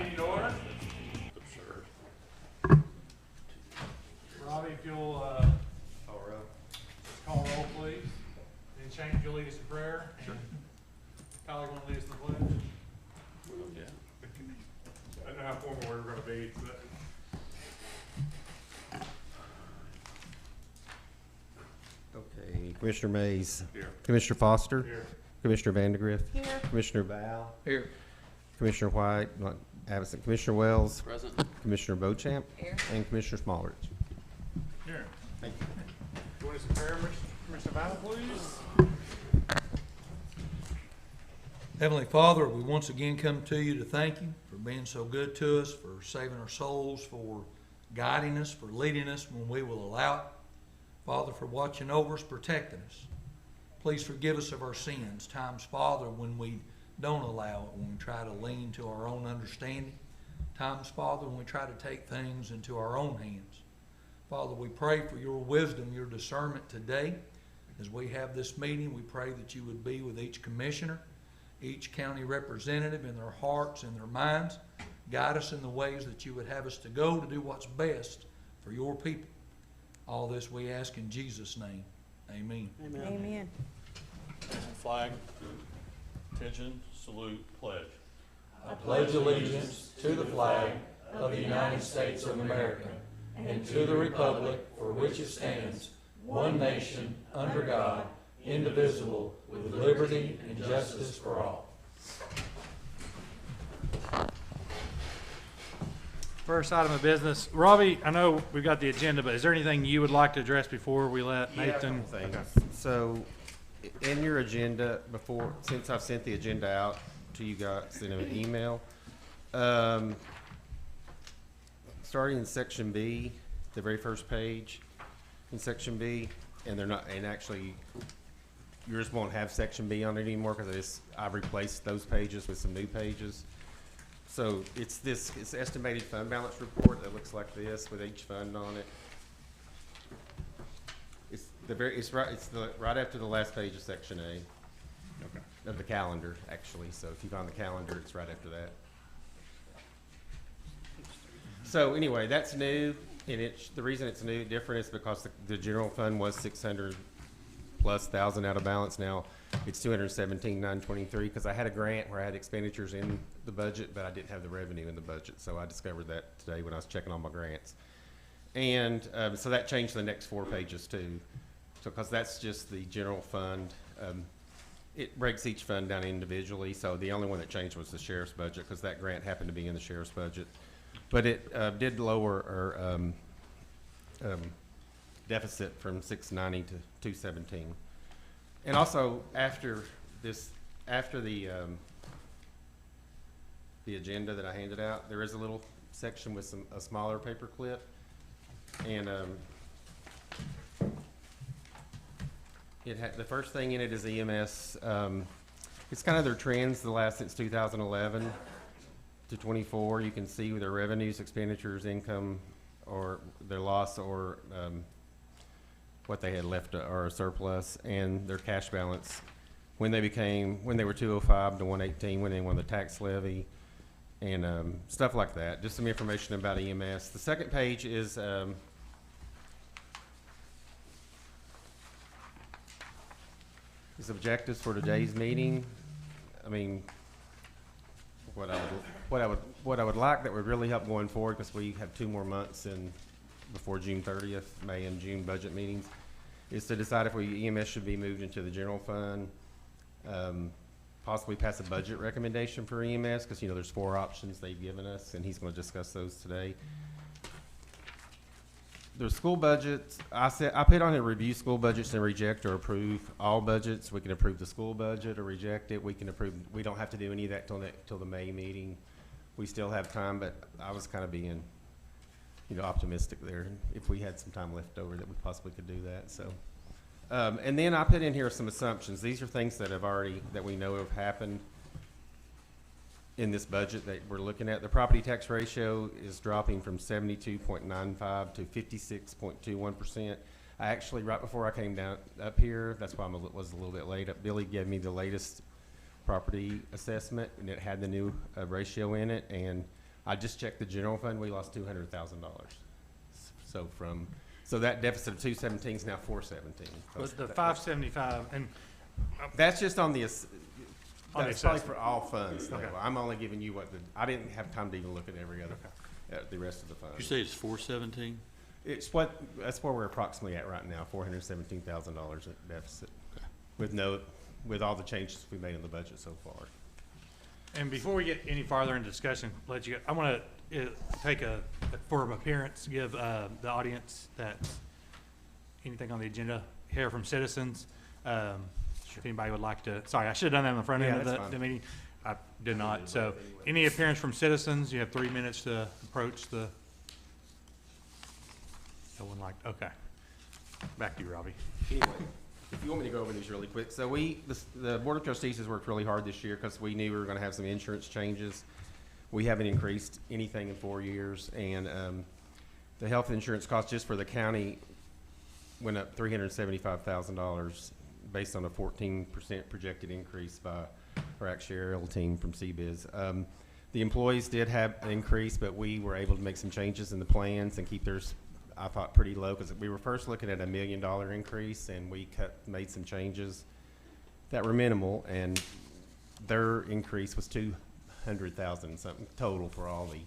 Meeting order. Absurd. Robbie, if you'll, call roll, please. Then Shane, if you'll lead us in prayer. Sure. Tyler, you want to lead us in the pledge? Well, yeah. I don't know how formal we're going to be, but. Okay, Commissioner Mays. Here. Commissioner Foster. Here. Commissioner Vandegrift. Here. Commissioner Val. Here. Commissioner White, not absent. Commissioner Wells. Present. Commissioner Beauchamp. Here. And Commissioner Smallridge. Here. Thank you. Join us in prayer, Commissioner Val, please. Heavenly Father, we once again come to you to thank you for being so good to us, for saving our souls, for guiding us, for leading us when we will allow it. Father, for watching over us, protecting us. Please forgive us of our sins. Times, Father, when we don't allow it, when we try to lean to our own understanding. Times, Father, when we try to take things into our own hands. Father, we pray for your wisdom, your discernment today. As we have this meeting, we pray that you would be with each commissioner, each county representative in their hearts and their minds. Guide us in the ways that you would have us to go to do what's best for your people. All this we ask in Jesus' name. Amen. Amen. Flag. Attention, salute, pledge. I pledge allegiance to the flag of the United States of America and to the republic for which it stands, one nation, under God, indivisible, with liberty and justice for all. First item of business. Robbie, I know we've got the agenda, but is there anything you would like to address before we let Nathan? Things. Okay. So, in your agenda, since I've sent the agenda out to you guys in an email, starting in section B, the very first page in section B, and actually yours won't have section B on it anymore because I've replaced those pages with some new pages. So it's estimated fund balance report that looks like this with each fund on it. It's right after the last page of section A. Okay. Of the calendar, actually. So if you find the calendar, it's right after that. So anyway, that's new, and the reason it's new, different is because the general fund was 600+ thousand out of balance. Now it's 217,923 because I had a grant where I had expenditures in the budget, but I didn't have the revenue in the budget. So I discovered that today when I was checking on my grants, and so that changed the next 4 pages too. So because that's just the general fund. It breaks each fund down individually, so the only one that changed was the sheriff's budget because that grant happened to be in the sheriff's budget. But it did lower our deficit from 690 to 217. And also after the agenda that I handed out, there is a little section with a smaller paper clip, and the first thing in it is EMS. It's kind of their trends since 2011 to 24. You can see their revenues, expenditures, income, or their loss, or what they had left or a surplus, and their cash balance when they were 205 to 118 when they won the tax levy, and stuff like that. Just some information about EMS. The second page is objectives for today's meeting. I mean, what I would like that would really help going forward, because we have 2 more months before June 30th, May and June budget meetings, is to decide if EMS should be moved into the general fund, possibly pass a budget recommendation for EMS, because there's 4 options they've given us, and he's going to discuss those today. The school budgets, I put on here review school budgets and reject or approve all budgets. We can approve the school budget or reject it. We don't have to do any of that till the May meeting. We still have time, but I was kind of being, optimistic there. If we had some time left over, that we possibly could do that. So, and then I put in here some assumptions. These are things that we know have happened in this budget that we're looking at. The property tax ratio is dropping from 72.95 to 56.21%. I actually, right before I came down up here, that's why I was a little bit late. Billy gave me the latest property assessment, and it had the new ratio in it, and I just checked the general fund, we lost $200,000. So that deficit of 217 is now 417. But the 575, and That's just on the, On the that's probably assessment. for all funds though. Okay. I'm only giving you I didn't have time to even look at every other, the rest of the funds. You say it's 417? That's where we're approximately at right now, $417,000 at deficit. Okay. With all the changes we made in the budget so far. And before we get any farther in discussion, I want to take for an appearance, give the audience that anything on the agenda, hear from citizens. If anybody would like to, sorry, I should have done that on the front Yeah, end that's of fine. the meeting. I did not. So any appearance from citizens, you have 3 minutes to approach the. No one like, okay. Back to you, Robbie. Anyway, if you want me to go over these really quick. So the Board of Trustees has worked really hard this year because we knew we were going to have some insurance changes. We haven't increased anything in 4 years, and the health insurance cost just for the county went up $375,000 based on a 14% projected increase by our actuarial team from CBIZ. The employees did have an increase, but we were able to make some changes in the plans and keep theirs, I thought, pretty low because we were first looking at $1 million increase, and we made some changes that were minimal, and their increase was $200,000 something total for all the.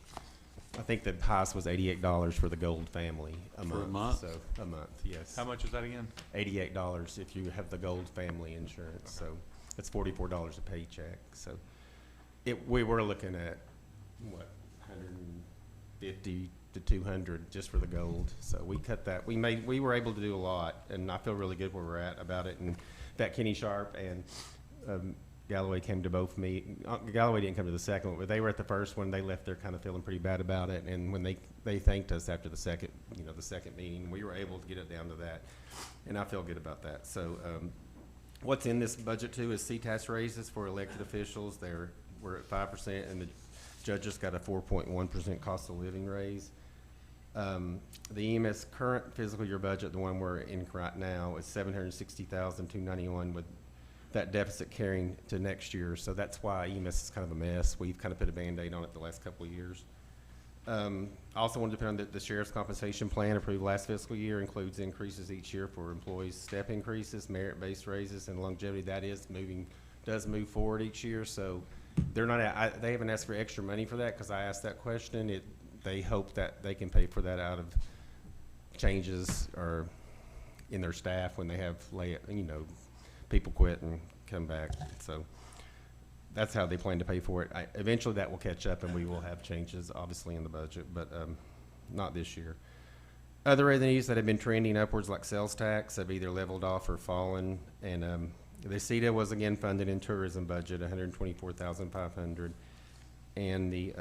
I think the highest was $88 for the Gold family a month. For a month? So a month, yes. How much was that again? $88 if you have the Gold family insurance. So it's $44 a paycheck. So we were looking at what 150 to 200 just for the Gold. So we cut that. We were able to do a lot, and I feel really good where we're at about it. And that Kenny Sharp and Galloway came to both Galloway didn't come to the second one, but they were at the first one. They left there kind of feeling pretty bad about it. And when they thanked us after the second meeting, we were able to get it down to that. And I feel good about that. So what's in this budget too is CTAS raises for elected officials. We're at 5%, and the judges got a 4.1% cost of living raise. The EMS current fiscal year budget, the one we're in right now, is $760,291 with that deficit carrying to next year. So that's why EMS is kind of a mess. We've kind of put a Band-Aid on it the last couple of years. I also wanted to put on the sheriff's compensation plan approved last fiscal year includes increases each year for employees, step increases, merit-based raises, and longevity. That does move forward each year. So they haven't asked for extra money for that because I asked that question. They hope that they can pay for that out of changes or in their staff when they have people quit and come back. So that's how they plan to pay for it. Eventually that will catch up and we will have changes obviously in the budget, but not this year. Other revenues that have been trending upwards like sales tax have either leveled off or fallen, and the CETA was again funded in tourism budget, $124,500, and the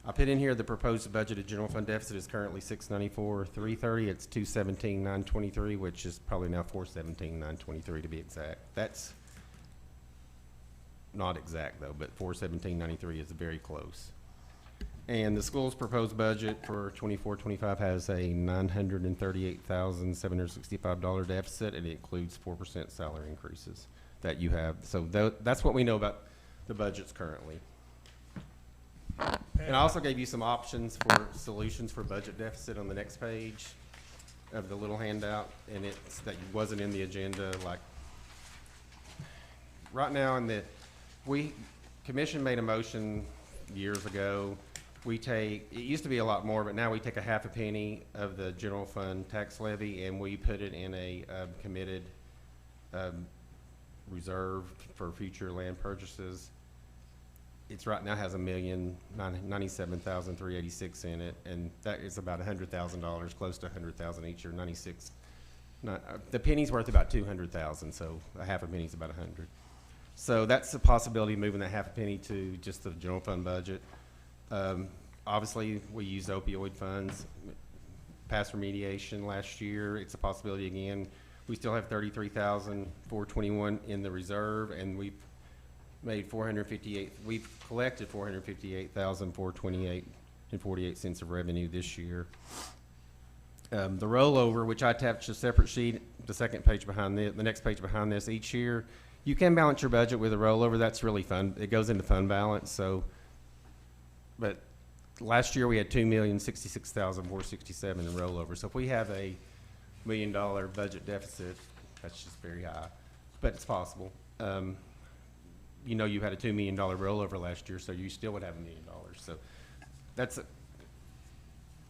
I put in here the proposed budgeted general fund deficit is currently $694,330. It's $217,923, which is probably now $417,923 to be exact. That's not exact though, but $417,923 is very close. And the school's proposed budget for 24-25 has a $938,765 deficit, and it includes 4% salary increases that you have. So that's what we know about the budgets currently. And I also gave you some options for solutions for budget deficit on the next page of the little handout, and it's that wasn't in the agenda. Like right now, commission made a motion years ago. It used to be a lot more, but now we take a half a penny of the general fund tax levy and we put it in a committed reserve for future land purchases. It's right now has $1,097,386 in it, and that is about $100,000, close to $100,000 each year. The penny's worth about $200,000, so a half a penny's about $100. So that's a possibility of moving that half a penny to just the general fund budget. Obviously, we used opioid funds, past remediation last year. It's a possibility again. We still have $33,421 in the reserve, and we've collected $458,428.48 of revenue this year. The rollover, which I attached a separate sheet, the second page behind the next page behind this, each year, you can balance your budget with a rollover. That's really fun. It goes into fund balance. So but last year we had 2,066,467 in rollover. So if we have a $1 million budget deficit, that's just very high, but it's possible. You know, you had a $2 million rollover last year, so you still would have $1 million. So that's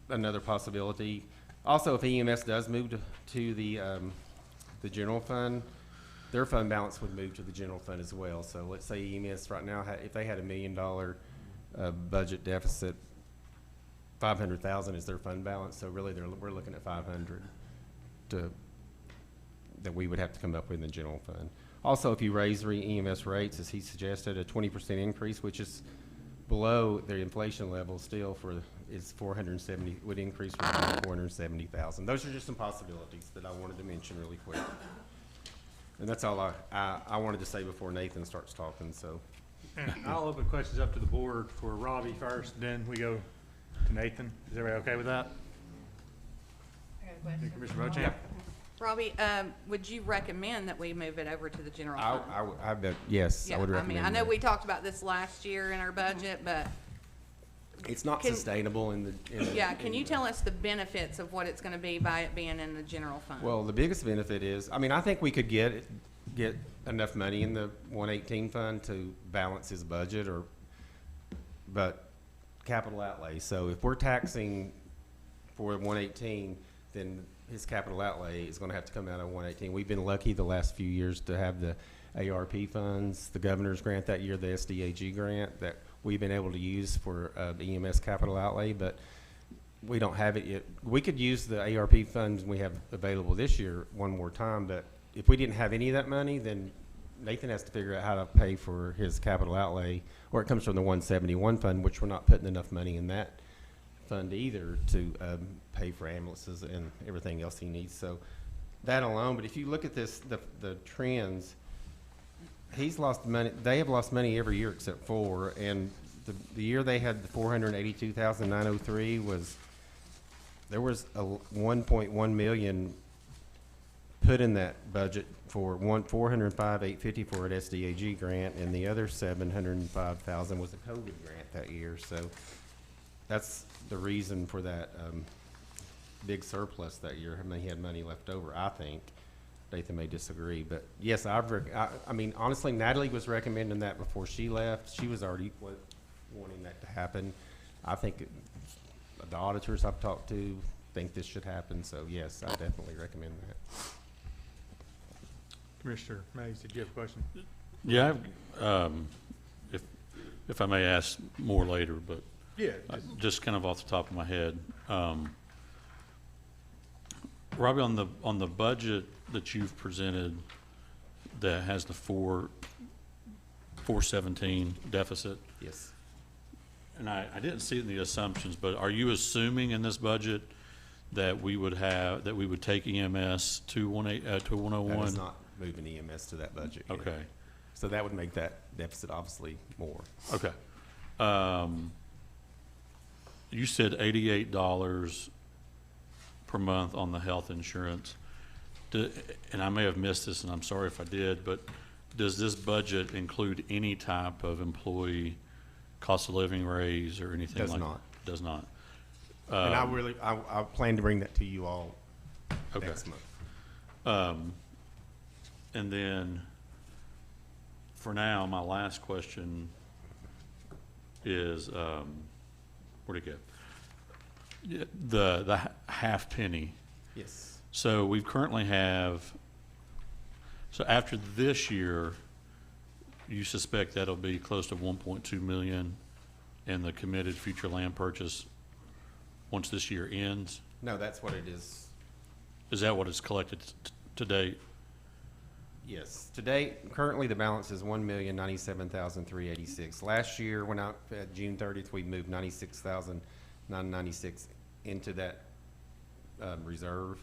another possibility. Also, if EMS does move to the general fund, their fund balance would move to the general fund as well. So let's say EMS right now, if they had $1 million budget deficit, 500,000 is their fund balance. So really, we're looking at 500 that we would have to come up with in the general fund. Also, if you raise EMS rates, as he suggested, a 20% increase, which is below their inflation level still is 470, would increase from 470,000. Those are just some possibilities that I wanted to mention really quick. And that's all I wanted to say before Nathan starts talking, so. And I'll open questions up to the board for Robbie first, then we go to Nathan. Is everybody okay with that? I got a question. Commissioner Bochamp? Robbie, would you recommend that we move it over to the general fund? I bet, yes, I Yeah, would I recommend mean, I know that. we talked about this last year in our budget, but, It's not can- sustainable in the. yeah, can you tell us the benefits of what it's gonna be by it being in the general fund? Well, the biggest benefit is, I mean, I think we could get enough money in the 118 fund to balance his budget but capital outlay. So if we're taxing for 118, then his capital outlay is gonna have to come out of 118. We've been lucky the last few years to have the ARP funds, the governor's grant that year, the SDAG grant that we've been able to use for the EMS capital outlay, but we don't have it yet. We could use the ARP funds we have available this year one more time, but if we didn't have any of that money, then Nathan has to figure out how to pay for his capital outlay, or it comes from the 171 fund, which we're not putting enough money in that fund either to pay for ambulances and everything else he needs. So that alone, but if you look at this, the trends, he's lost money. They have lost money every year except for, and the year they had the 482,903 there was a 1.1 million put in that budget for 405,850 for an SDAG grant, and the other 705,000 was a COVID grant that year. So that's the reason for that big surplus that year. I mean, he had money left over, I think. Nathan may disagree, but yes, I mean, honestly, Natalie was recommending that before she left. She was already wanting that to happen. I think the auditors I've talked to think this should happen, so yes, I definitely recommend that. Commissioner Mays, did you have a question? Yeah, if I may ask more later, but Yeah. just kind of off the top of my head. Robbie, on the budget that you've presented that has the 417 deficit, Yes. and I didn't see it in the assumptions, but are you assuming in this budget that we would take EMS to 101? That is not moving EMS to that budget yet. Okay, So that would make that deficit obviously more. okay. You said $88 per month on the health insurance. And I may have missed this, and I'm sorry if I did, but does this budget include any type of employee cost of living raise or anything Does like? not. Does not. And I plan to bring that to you all Okay. next month. And then, for now, my last question is, where'd it go? Yeah, the half penny. Yes. So we currently have, so after this year, you suspect that'll be close to 1.2 million in the committed future land purchase once this year ends? No, that's what it is. Is that what is collected to date? Yes. Today, currently the balance is 1,097,386. Last year, when at June 30th, we moved 96,996 into that reserve.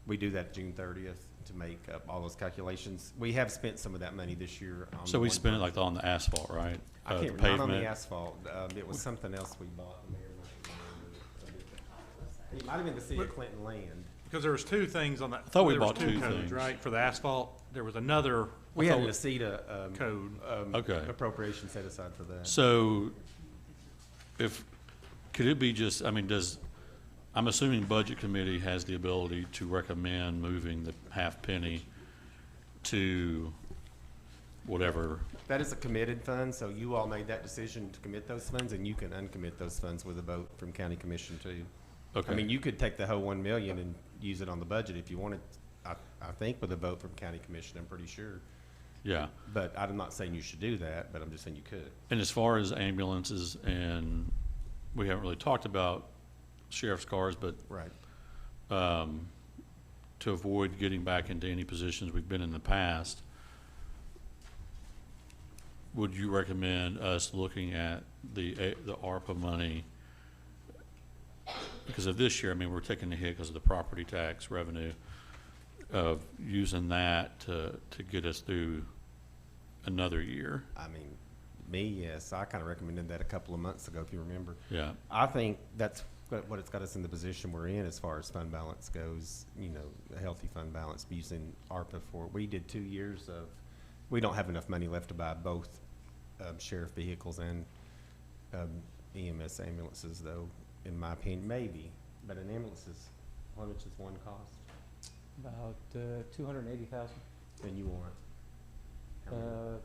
We do that June 30th to make up all those calculations. We have spent some of that money this year. On So the we one spent it purchase. like on the asphalt, right? I The can't, not on the pavement. asphalt. It was something else we bought. The mayor might remember. It might have been the city of Clinton land. Because there was two things on that. I thought we there was bought two codes, things. right? For the asphalt, there was another. We I had thought a CETA Code. Okay. appropriation set aside for that. So could it be just, I mean, I'm assuming Budget Committee has the ability to recommend moving the half penny to whatever. That is a committed fund, so you all made that decision to commit those funds, and you can uncommit those funds with a vote from county commission too. Okay. I mean, you could take the whole 1 million and use it on the budget if you wanted, I think with a vote from county commission, I'm pretty sure. Yeah. But I'm not saying you should do that, but I'm just saying you could. And as far as ambulances, and we haven't really talked about sheriff's cars, but Right. to avoid getting back into any positions we've been in the past, would you recommend us looking at the ARPA money? Because of this year, I mean, we're taking a hit because of the property tax revenue, of using that to get us through another year. I mean, me, yes, I kind of recommended that a couple of months ago, if you remember. Yeah. I think that's what it's got us in the position we're in as far as fund balance goes, you know, a healthy fund balance, using ARPA for, we did 2 years of, we don't have enough money left to buy both sheriff vehicles and EMS ambulances, though, in my opinion, maybe. But an ambulance is, how much does one cost? About 280,000. And you want? how many?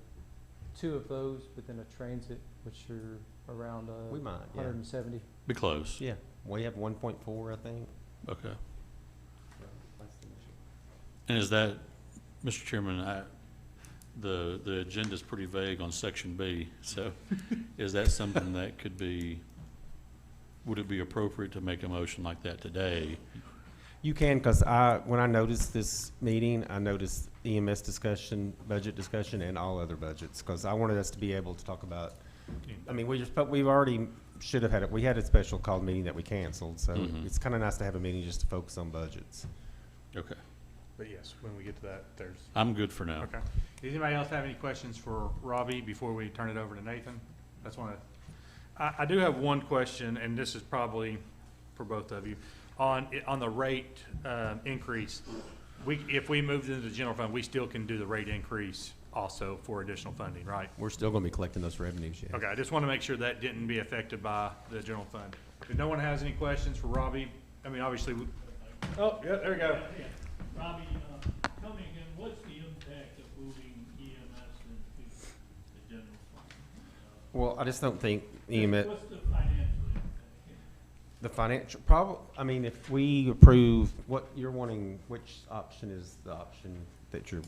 2 of those, but then a transit, which are around We might, yeah. 170. Be close. Yeah, we have 1.4, I think. Okay. That's the issue. And is that, Mr. Chairman, the agenda's pretty vague on section B, so is that something that could be, would it be appropriate to make a motion like that today? You can, because when I noticed this meeting, I noticed EMS discussion, budget discussion, and all other budgets, because I wanted us to be able to talk about, I mean, we've already should have had it, we had a special called meeting that we canceled, so Mhm. it's kind of nice to have a meeting just to focus on budgets. Okay. But yes, when we get to that, there's, I'm good for now. okay. Does anybody else have any questions for Robbie before we turn it over to Nathan? That's one of, I do have one question, and this is probably for both of you. On the rate increase, if we moved into the general fund, we still can do the rate increase also for additional funding, right? We're still going to be collecting those revenues, yeah. Okay, I just want to make sure that didn't be affected by the general fund. If no one has any questions for Robbie, I mean, obviously, oh, yeah, there we go. Robbie, tell me again, what's the impact of moving EMS into the general fund? Well, I just don't think EMS, What's the financial impact? the financial, I mean, if we approve, what you're wanting, which option is the option that you're,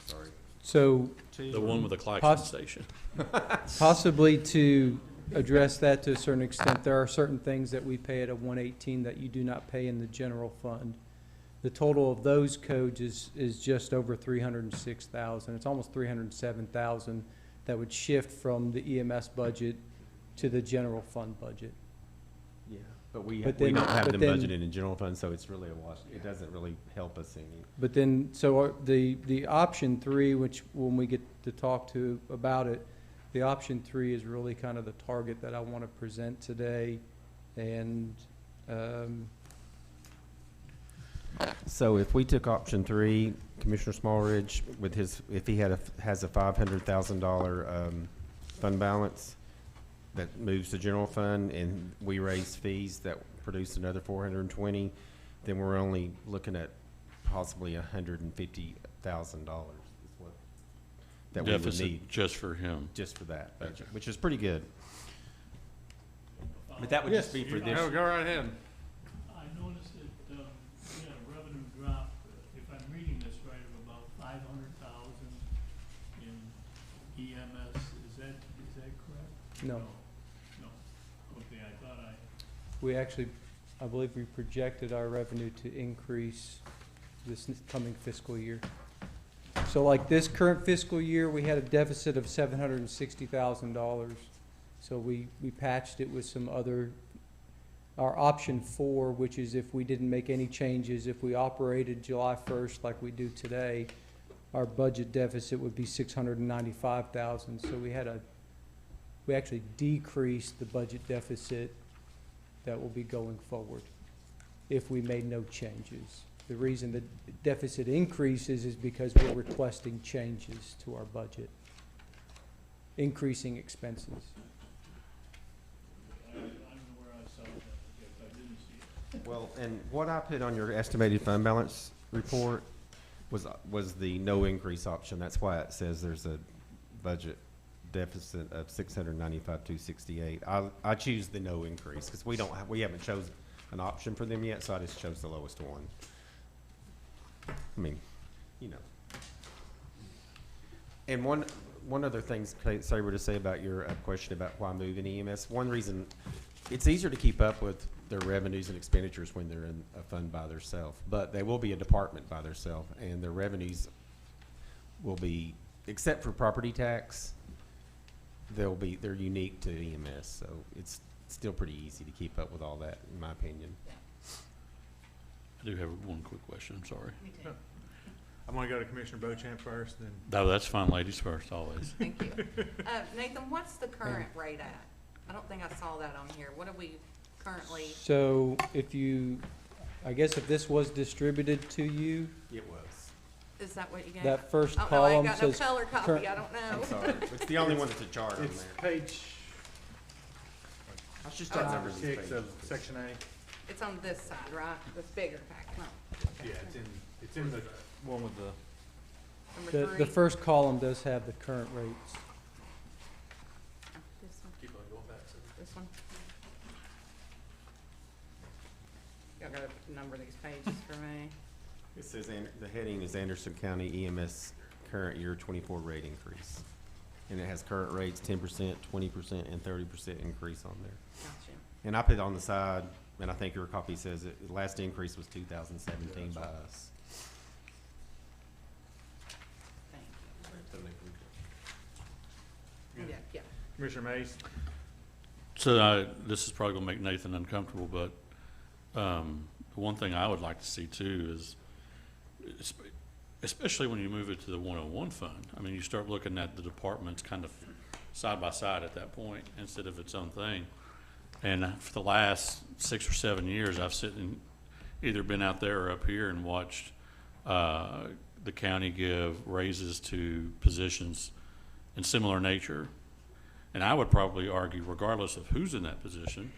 sorry. So The one with the collection Poss- station. possibly to address that to a certain extent, there are certain things that we pay at a 118 that you do not pay in the general fund. The total of those codes is just over 306,000. It's almost 307,000 that would shift from the EMS budget to the general fund budget. Yeah, but we But don't then- have but them then- budgeted in general fund, so it's really a wash. It doesn't really help us any. But then, so the option 3, which when we get to talk to about it, the option 3 is really kind of the target that I want to present today. And, So if we took option 3, Commissioner Smallridge, with his, if he has a $500,000 fund balance that moves to general fund, and we raise fees that produce another 420, then we're only looking at possibly $150,000 is what that we would Deficit need just for him. just for that budget, which is pretty good. But that would just be for this. Go right ahead. I noticed that, we had a revenue drop, if I'm reading this right, of about 500,000 in EMS. Is that correct? no, No. Okay, I thought we actually, I believe we projected our revenue to increase this coming fiscal year. So like this current fiscal year, we had a deficit of $760,000. So we patched it with some other, our option 4, which is if we didn't make any changes, if we operated July 1st like we do today, our budget deficit would be $695,000. So we actually decreased the budget deficit that will be going forward if we made no changes. The reason the deficit increases is because we're requesting changes to our budget, increasing expenses. Well, and what I put on your estimated fund balance report was the no increase option. That's why it says there's a budget deficit of 695,268. I choose the no increase because we haven't chosen an option for them yet, so I just chose the lowest one. I mean, you know. And one other thing, Saber, to say about your question about why move in EMS. One reason, it's easier to keep up with their revenues and expenditures when they're in a fund by themselves, but they will be a department by themselves, and their revenues will be, except for property tax, they're unique to EMS, so it's still pretty easy to keep up with all that, in my opinion. I do have one quick question, I'm sorry. Me too. I'm gonna go to Commissioner Bochamp first, then. No, that's fine, ladies first, always. Thank you. Nathan, what's the current rate at? I don't think I saw that on here. What are we currently, So if you, I guess if this was distributed to you, It was. is that what you got? that first Oh, no, I column ain't got no says color copy. current- I don't know. I'm sorry. It's the only one that's a chart on It's there. page I should start numbers these 6 pages. of section A. It's on this side, right? The bigger packet. Yeah, it's in the one with the, Number the three. first column does have the current rates. This one. This one. Y'all gotta number these pages for me. It says, the heading is Anderson County EMS current year 24 rate increase. And it has current rates, 10%, 20%, and 30% increase on there. Gotcha. And I put on the side, and I think your copy says it, the last increase was 2017 by us. Thank you. Yeah, yeah. Commissioner Mays. So this is probably gonna make Nathan uncomfortable, but, the one thing I would like to see too is, especially when you move it to the 101 fund, I mean, you start looking at the departments kind of side by side at that point instead of its own thing. And for the last 6 or 7 years, I've either been out there or up here and watched the county give raises to positions in similar nature. And I would probably argue, regardless of who's in that position,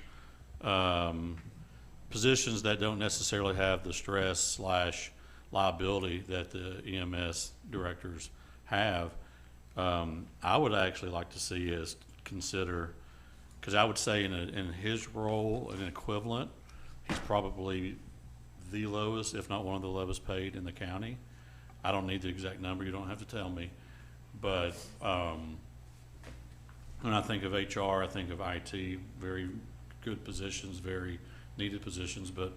positions that don't necessarily have the stress / liability that the EMS directors have, I would actually like to see us consider, because I would say in his role, an equivalent, he's probably the lowest, if not one of the lowest paid in the county. I don't need the exact number, you don't have to tell me. But when I think of HR, I think of IT, very good positions, very needed positions, but,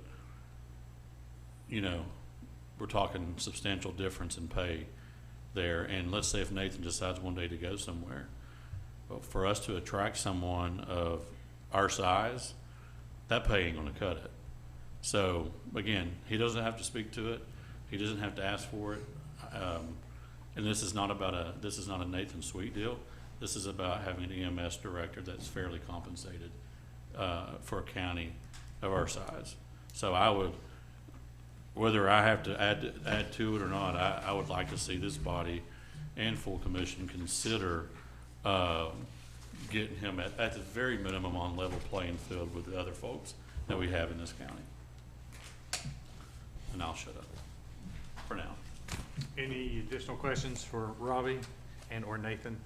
you know, we're talking substantial difference in pay there. And let's say if Nathan decides one day to go somewhere, well, for us to attract someone of our size, that pay ain't gonna cut it. So again, he doesn't have to speak to it. He doesn't have to ask for it. And this is not a Nathan Sweet deal. This is about having an EMS director that's fairly compensated for a county of our size. So I would, whether I have to add to it or not, I would like to see this body and full commission consider getting him at the very minimum on level playing field with the other folks that we have in this county. And I'll shut up for now. Any additional questions for Robbie and or Nathan?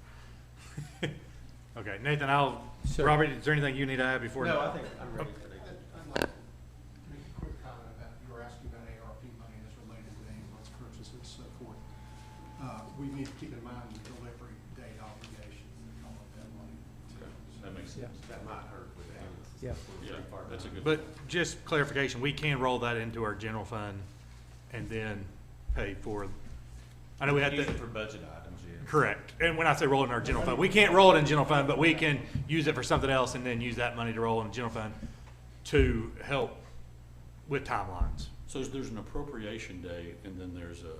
Okay, Nathan, Sir. Robert, is there anything you need to add before? No, I think I'm ready for that. I'd like to make a quick comment about, you were asking about ARP money that's related to ambulance purchases and so forth. We need to keep in mind the delivery date obligations that come with that money. That makes Yeah. sense. That might hurt with ambulance. Yeah. Yeah, that's a good. But just clarification, we can roll that into our general fund and then pay for, I know we have Use to, it for budget items, yeah. correct. And when I say roll it in our general fund, we can't roll it in general fund, but we can use it for something else and then use that money to roll in the general fund to help with timelines. So there's an appropriation date and then there's a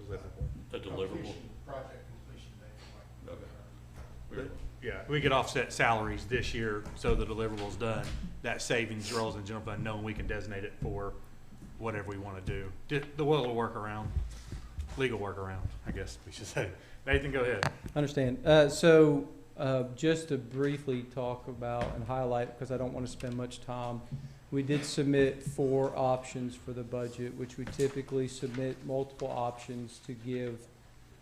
deliverable. Completion, project completion date. Okay. But, yeah, we could offset salaries this year, so the deliverables done. That savings rolls in the general fund, knowing we can designate it for whatever we want to do. The little workaround, legal workaround, I guess we should say. Nathan, go ahead. Understand. Just to briefly talk about and highlight, because I don't want to spend much time, we did submit 4 options for the budget, which we typically submit multiple options to give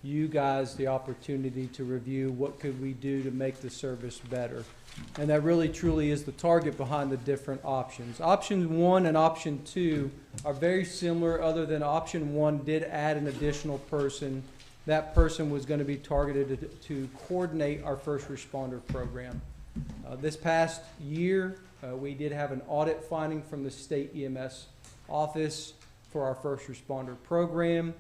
you guys the opportunity to review what could we do to make the service better. And that really truly is the target behind the different options. Option 1 and option 2 are very similar, other than option 1 did add an additional person. That person was going to be targeted to coordinate our first responder program. This past year, we did have an audit finding from the state EMS office for our first responder program.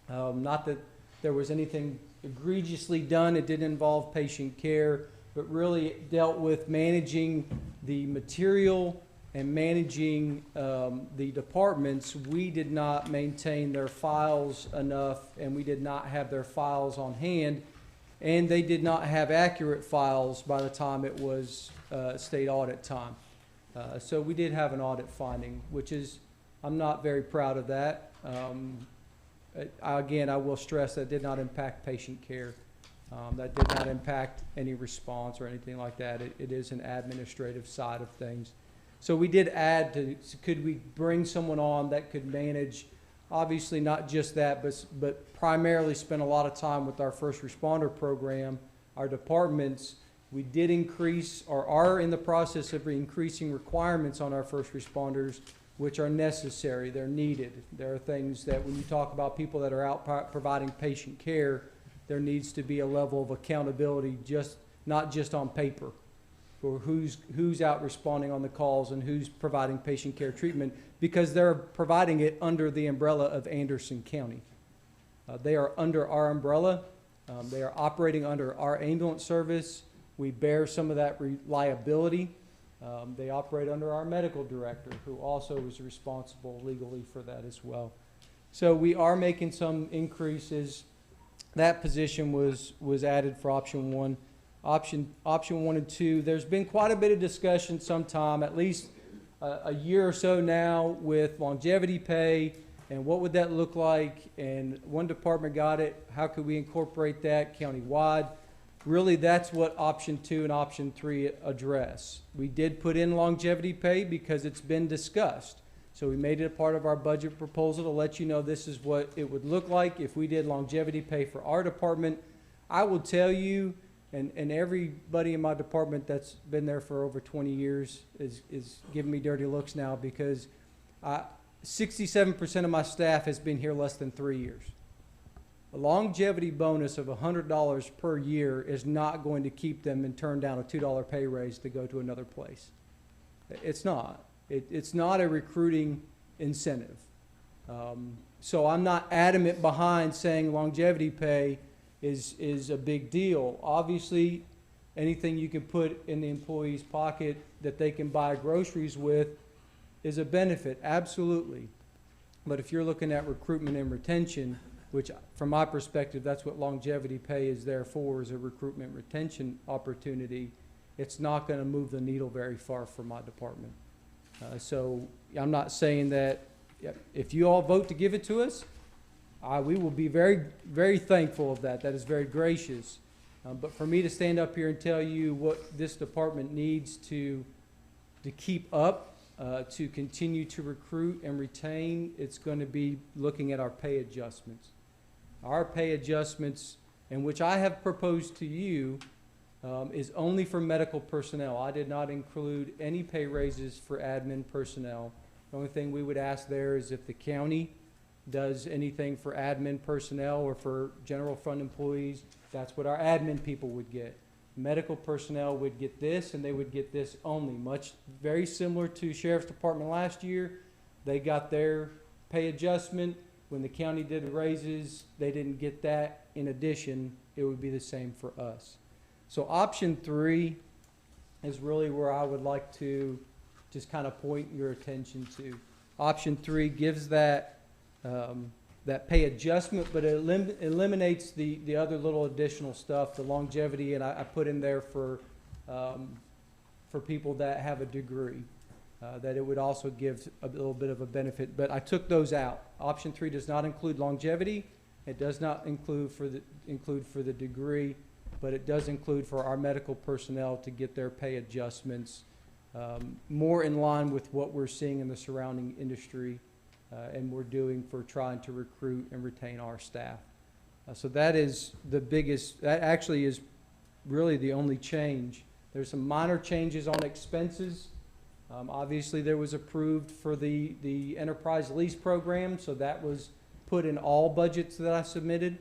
Not that there was anything egregiously done. It did involve patient care, but really it dealt with managing the material and managing the departments. We did not maintain their files enough, and we did not have their files on hand, and they did not have accurate files by the time it was state audit time. So we did have an audit finding, which is, I'm not very proud of that. Again, I will stress that did not impact patient care. That did not impact any response or anything like that. It is an administrative side of things. So we did add to, could we bring someone on that could manage, obviously not just that, but primarily spend a lot of time with our first responder program, our departments. We did increase, or are in the process of increasing requirements on our first responders, which are necessary. They're needed. There are things that when you talk about people that are out providing patient care, there needs to be a level of accountability, not just on paper, for who's out responding on the calls and who's providing patient care treatment, because they're providing it under the umbrella of Anderson County. They are under our umbrella. They are operating under our ambulance service. We bear some of that liability. They operate under our medical director, who also is responsible legally for that as well. So we are making some increases. That position was added for option 1. Option 1 and 2, there's been quite a bit of discussion sometime, at least a year or so now, with longevity pay and what would that look like, and one department got it, how could we incorporate that countywide? Really, that's what option 2 and option 3 address. We did put in longevity pay because it's been discussed. So we made it a part of our budget proposal to let you know this is what it would look like if we did longevity pay for our department. I will tell you, and everybody in my department that's been there for over 20 years is giving me dirty looks now, because 67% of my staff has been here less than 3 years. A longevity bonus of $100 per year is not going to keep them and turn down a $2 pay raise to go to another place. It's not. It's not a recruiting incentive. So I'm not adamant behind saying longevity pay is a big deal. Obviously, anything you can put in the employee's pocket that they can buy groceries with is a benefit, absolutely. But if you're looking at recruitment and retention, which from my perspective, that's what longevity pay is there for, is a recruitment retention opportunity, it's not going to move the needle very far for my department. So I'm not saying that if you all vote to give it to us, we will be very, very thankful of that. That is very gracious. But for me to stand up here and tell you what this department needs to keep up, to continue to recruit and retain, it's going to be looking at our pay adjustments. Our pay adjustments, and which I have proposed to you, is only for medical personnel. I did not include any pay raises for admin personnel. The only thing we would ask there is if the county does anything for admin personnel or for general fund employees, that's what our admin people would get. Medical personnel would get this, and they would get this only, very similar to Sheriff's Department last year. They got their pay adjustment. When the county did raises, they didn't get that. In addition, it would be the same for us. So option 3 is really where I would like to just kind of point your attention to. Option 3 gives that pay adjustment, but it eliminates the other little additional stuff, the longevity, and I put in there for people that have a degree, that it would also give a little bit of a benefit. But I took those out. Option 3 does not include longevity. It does not include for the degree, but it does include for our medical personnel to get their pay adjustments more in line with what we're seeing in the surrounding industry, and we're doing for trying to recruit and retain our staff. So that is the biggest, that actually is really the only change. There's some minor changes on expenses. Obviously, there was approved for the enterprise lease program, so that was put in all budgets that I submitted.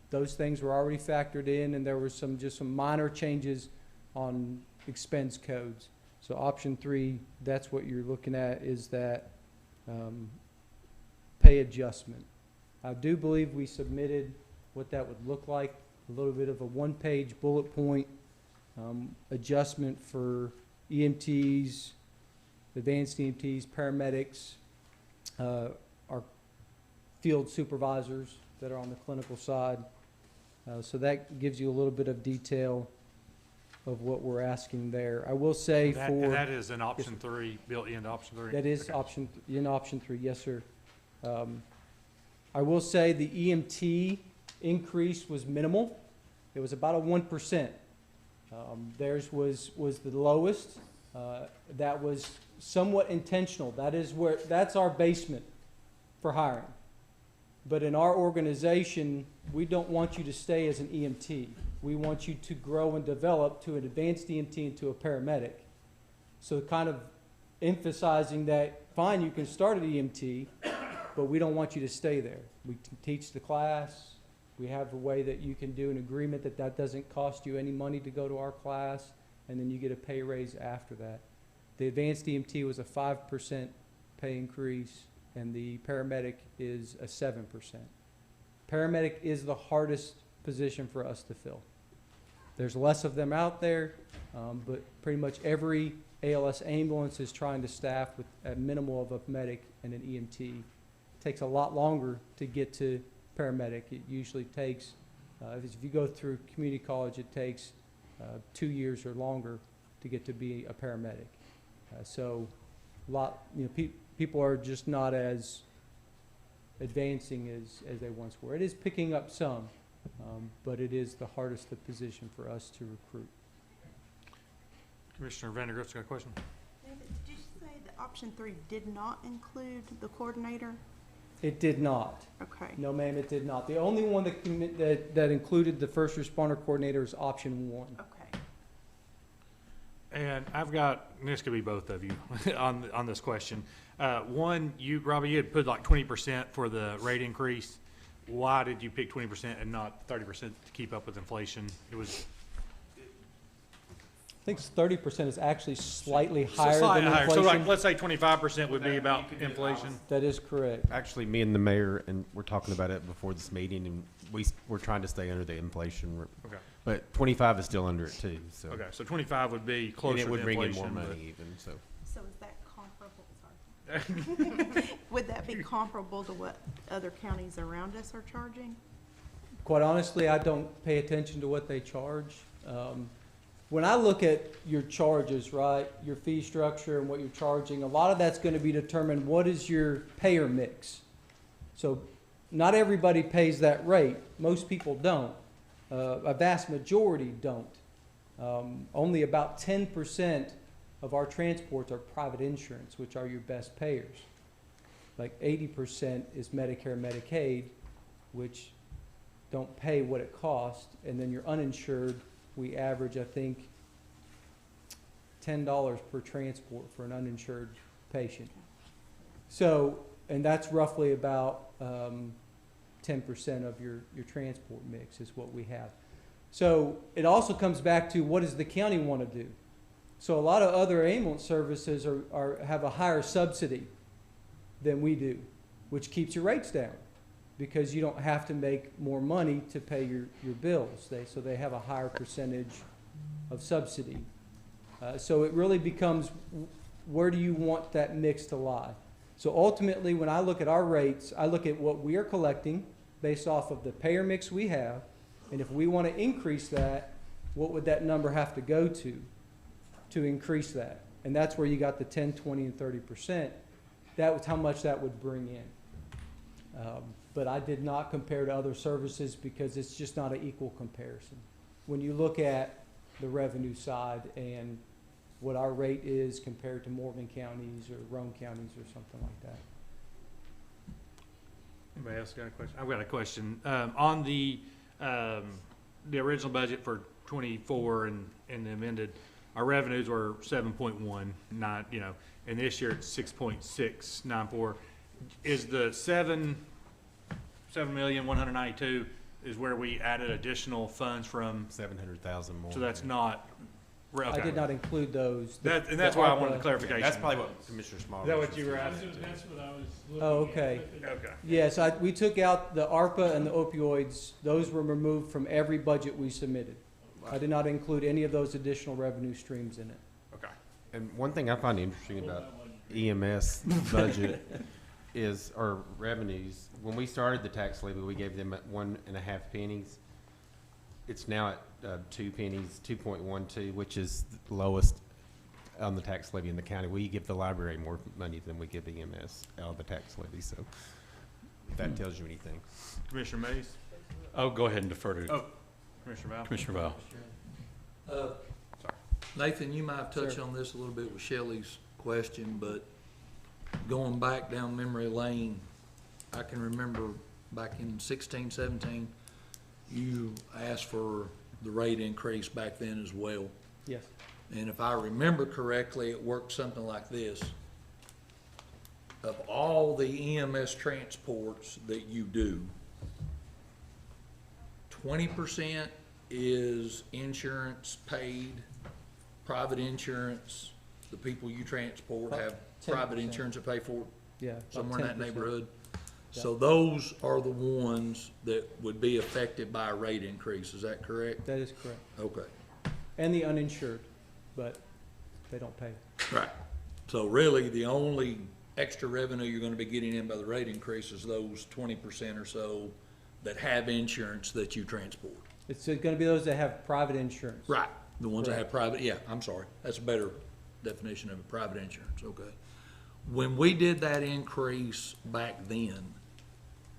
Those things were already factored in, and there was just some minor changes on expense codes. So option 3, that's what you're looking at, is that pay adjustment. I do believe we submitted what that would look like, a little bit of a one-page bullet point adjustment for EMTs, advanced EMTs, paramedics, our field supervisors that are on the clinical side. So that gives you a little bit of detail of what we're asking there. I will say And that is an option 3, built into option 3? that is Okay. option 3, yes, sir. I will say the EMT increase was minimal. It was about a 1%. Theirs was the lowest. That was somewhat intentional. That's our basement for hiring. But in our organization, we don't want you to stay as an EMT. We want you to grow and develop to an advanced EMT and to a paramedic. So kind of emphasizing that, fine, you can start at EMT, but we don't want you to stay there. We teach the class. We have a way that you can do an agreement that doesn't cost you any money to go to our class, and then you get a pay raise after that. The advanced EMT was a 5% pay increase, and the paramedic is a 7%. Paramedic is the hardest position for us to fill. There's less of them out there, but pretty much every ALS ambulance is trying to staff with a minimal of a medic and an EMT. It takes a lot longer to get to paramedic. It usually takes, if you go through community college, it takes 2 years or longer to get to be a paramedic. People are just not as advancing as they once were. It is picking up some, but it is the hardest position for us to recruit. Commissioner Vandergrift's got a question? David, did you say that option 3 did not include the coordinator? It did not. Okay. No, ma'am, it did not. The only one that included the first responder coordinator is option 1. Okay. And I've got, and this could be both of you on this question. One, Robbie, you had put like 20% for the rate increase. Why did you pick 20% and not 30% to keep up with inflation? It was I think 30% is actually slightly so higher slightly than higher. inflation. So like, let's say 25% would be about inflation. That is correct. Actually, me and the mayor, and we're talking about it before this meeting, and we're trying to stay under the inflation. Okay. But 25 is still under it too, so. Okay, so 25 would be closer And to it would bring in inflation. more but- money even, so. So is that comparable, sorry. Would that be comparable to what other counties around us are charging? Quite honestly, I don't pay attention to what they charge. When I look at your charges, right, your fee structure and what you're charging, a lot of that's going to be determined what is your payer mix. So not everybody pays that rate. Most people don't. A vast majority don't. Only about 10% of our transports are private insurance, which are your best payers. Like 80% is Medicare and Medicaid, which don't pay what it costs. And then your uninsured, we average, I think, $10 per transport for an uninsured patient. So, and that's roughly about 10% of your transport mix is what we have. So it also comes back to what does the county want to do? So a lot of other ambulance services have a higher subsidy than we do, which keeps your rates down because you don't have to make more money to pay your bills. So they have a higher percentage of subsidy. So it really becomes where do you want that mix to lie? So ultimately, when I look at our rates, I look at what we are collecting based off of the payer mix we have, and if we want to increase that, what would that number have to go to increase that? And that's where you got the 10, 20, and 30%. That was how much that would bring in. But I did not compare to other services because it's just not an equal comparison. When you look at the revenue side and what our rate is compared to Morgan counties or Rome counties or something like that. Anybody else got a question? I've got a question. On the original budget for '24 and the amended, our revenues were 7.19, and this year it's 6.694. Is the 7,192,000 is where we added additional funds from? 700,000 more. So that's not, I okay. did not include those. And that's why I wanted ARPA clarification. That's probably what Commissioner Smalley. Is that what you were asking? That's what I was looking at. Oh, okay. Okay. Yes, we took out the ARPA and the opioids. Those were removed from every budget we submitted. I did not include any of those additional revenue streams in it. Okay. And one thing I find interesting about EMS budget is our revenues. When we started the tax levy, we gave them at 1.5 pennies. It's now at 2 pennies, 2.12, which is the lowest on the tax levy in the county. We give the library more money than we give EMS out of the tax levy, so if that tells you anything. Commissioner Mays? Oh, go ahead and defer to Oh, Commissioner Val? Commissioner Val. Nathan, you might have touched Sure. on this a little bit with Shelley's question, but going back down memory lane, I can remember back in 16, 17, you asked for the rate increase back then as well. Yes. And if I remember correctly, it worked something like this. Of all the EMS transports that you do, 20% is insurance paid, private insurance. The people you transport have private 10%. insurance to pay for it, Yeah. about somewhere in that 10%. neighborhood. Yeah. So those are the ones that would be affected by a rate increase, is that correct? That is correct. Okay. And the uninsured, but they don't pay. Right. So really, the only extra revenue you're gonna be getting in by the rate increase is those 20% or so that have insurance that you transport. It's gonna be those that have private insurance. Right. The ones that have private, yeah, I'm sorry. That's a better definition of it, private insurance, okay. When we did that increase back then,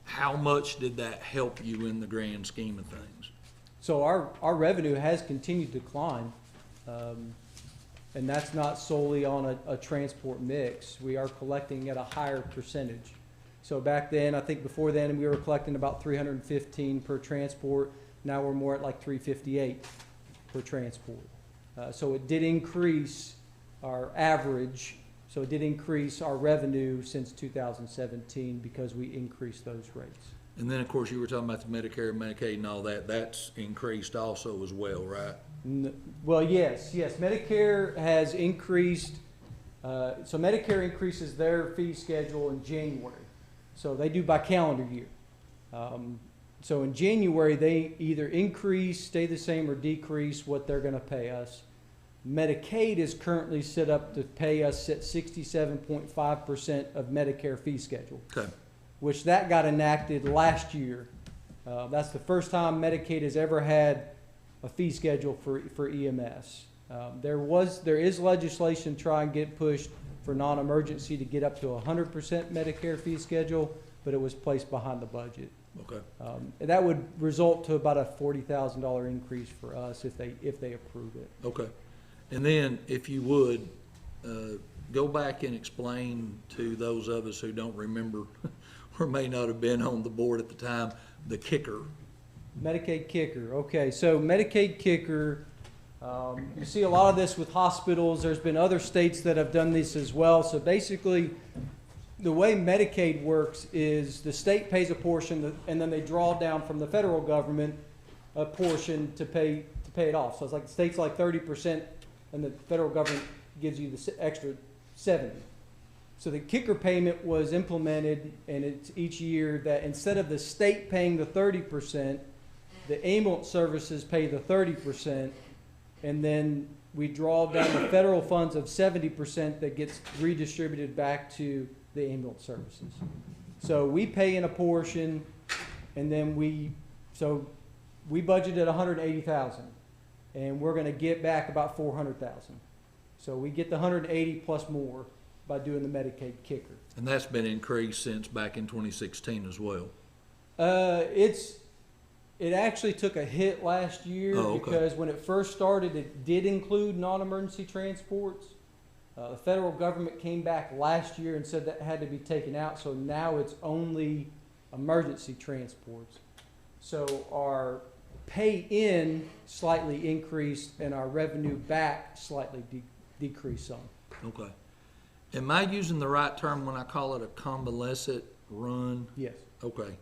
how much did that help you in the grand scheme of things? So our revenue has continued to decline, and that's not solely on a transport mix. We are collecting at a higher percentage. So back then, I think before then, we were collecting about 315 per transport. Now we're more at like 358 per transport. So it did increase our average, so it did increase our revenue since 2017 because we increased those rates. And then, of course, you were talking about the Medicare, Medicaid and all that. That's increased also as well, right? Well, yes. Medicare has increased, so Medicare increases their fee schedule in January. So they do by calendar year. So in January, they either increase, stay the same, or decrease what they're gonna pay us. Medicaid is currently set up to pay us at 67.5% of Medicare fee schedule, Okay. which that got enacted last year. That's the first time Medicaid has ever had a fee schedule for EMS. There is legislation trying to get pushed for non-emergency to get up to 100% Medicare fee schedule, but it was placed behind the budget. Okay. And that would result to about a $40,000 increase for us if they approve it. Okay. And then, if you would, go back and explain to those of us who don't remember or may not have been on the board at the time, the kicker. Medicaid kicker, okay, so Medicaid kicker, you see a lot of this with hospitals. There's been other states that have done this as well. So basically, the way Medicaid works is the state pays a portion and then they draw down from the federal government a portion to pay it off. So it's like the state's like 30% and the federal government gives you the extra 70. So the kicker payment was implemented, and it's each year that instead of the state paying the 30%, the ambulance services pay the 30%, and then we draw down the federal funds of 70% that gets redistributed back to the ambulance services. So we pay in a portion, and then we budgeted 180,000, and we're going to get back about 400,000. So we get the 180 plus more by doing the Medicaid kicker. And that's been increased since back in 2016 as well. It actually took a hit last year Oh, okay. because when it first started, it did include non-emergency transports. The federal government came back last year and said that had to be taken out, so now it's only emergency transports. So our pay-in slightly increased and our revenue back slightly decreased some. Okay. Am I using the right term when I call it a convalescent run? Yes. Okay.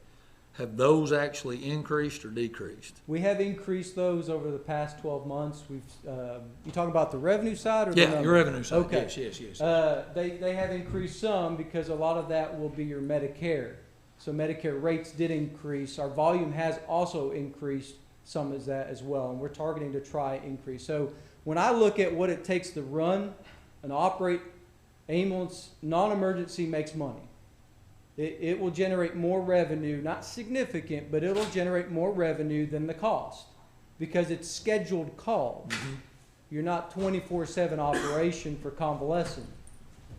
Have those actually increased or decreased? We have increased those over the past 12 months. We've, you talking about the revenue side or the Yeah, number? your revenue side, Okay. yes. They have increased some because a lot of that will be your Medicare. So Medicare rates did increase. Our volume has also increased some as that as well, and we're targeting to try increase. So when I look at what it takes to run and operate ambulance, non-emergency makes money. It will generate more revenue, not significant, but it'll generate more revenue than the cost because it's scheduled calls. You're not 24/7 operation for convalescent.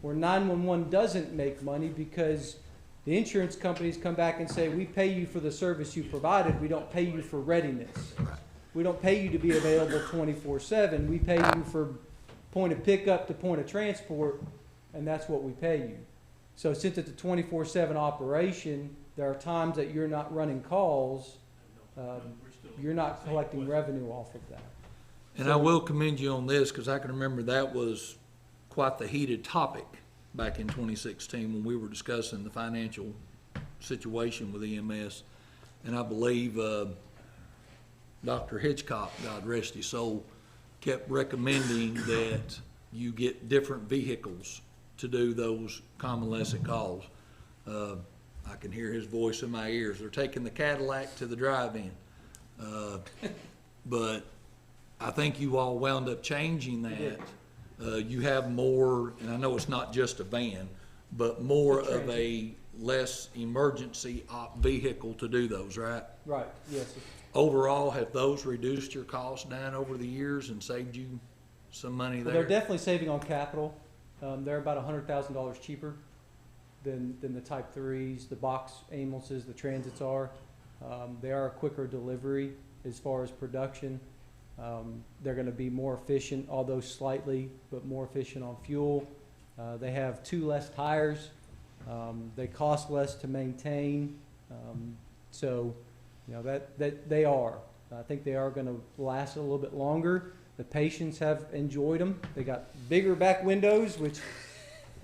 Where 911 doesn't make money because the insurance companies come back and say, we pay you for the service you provided, we don't pay you for readiness. We don't pay you to be available 24/7, we pay you for point of pickup to point of transport, and that's what we pay you. So since it's a 24/7 operation, there are times that you're not running calls, you're not collecting revenue off of that. And I will commend you on this, because I can remember that was quite the heated topic back in 2016 when we were discussing the financial situation with EMS. And I believe Dr. Hitchcock, God rest his soul, kept recommending that you get different vehicles to do those convalescent calls. I can hear his voice in my ears. They're taking the Cadillac to the drive-in. But I think you all wound up changing that. You have more, and I know it's not just a van, but more of a less emergency op vehicle to do those, right? Right, yes. Overall, have those reduced your costs down over the years and saved you some money Well, there? they're definitely saving on capital. They're about $100,000 cheaper than the Type 3s, the box ambulances, the transits are. They are a quicker delivery as far as production. They're gonna be more efficient, although slightly, but more efficient on fuel. They have 2 less tires. They cost less to maintain. So, you know, that they are. I think they are gonna last a little bit longer. The patients have enjoyed them. They got bigger back windows, which,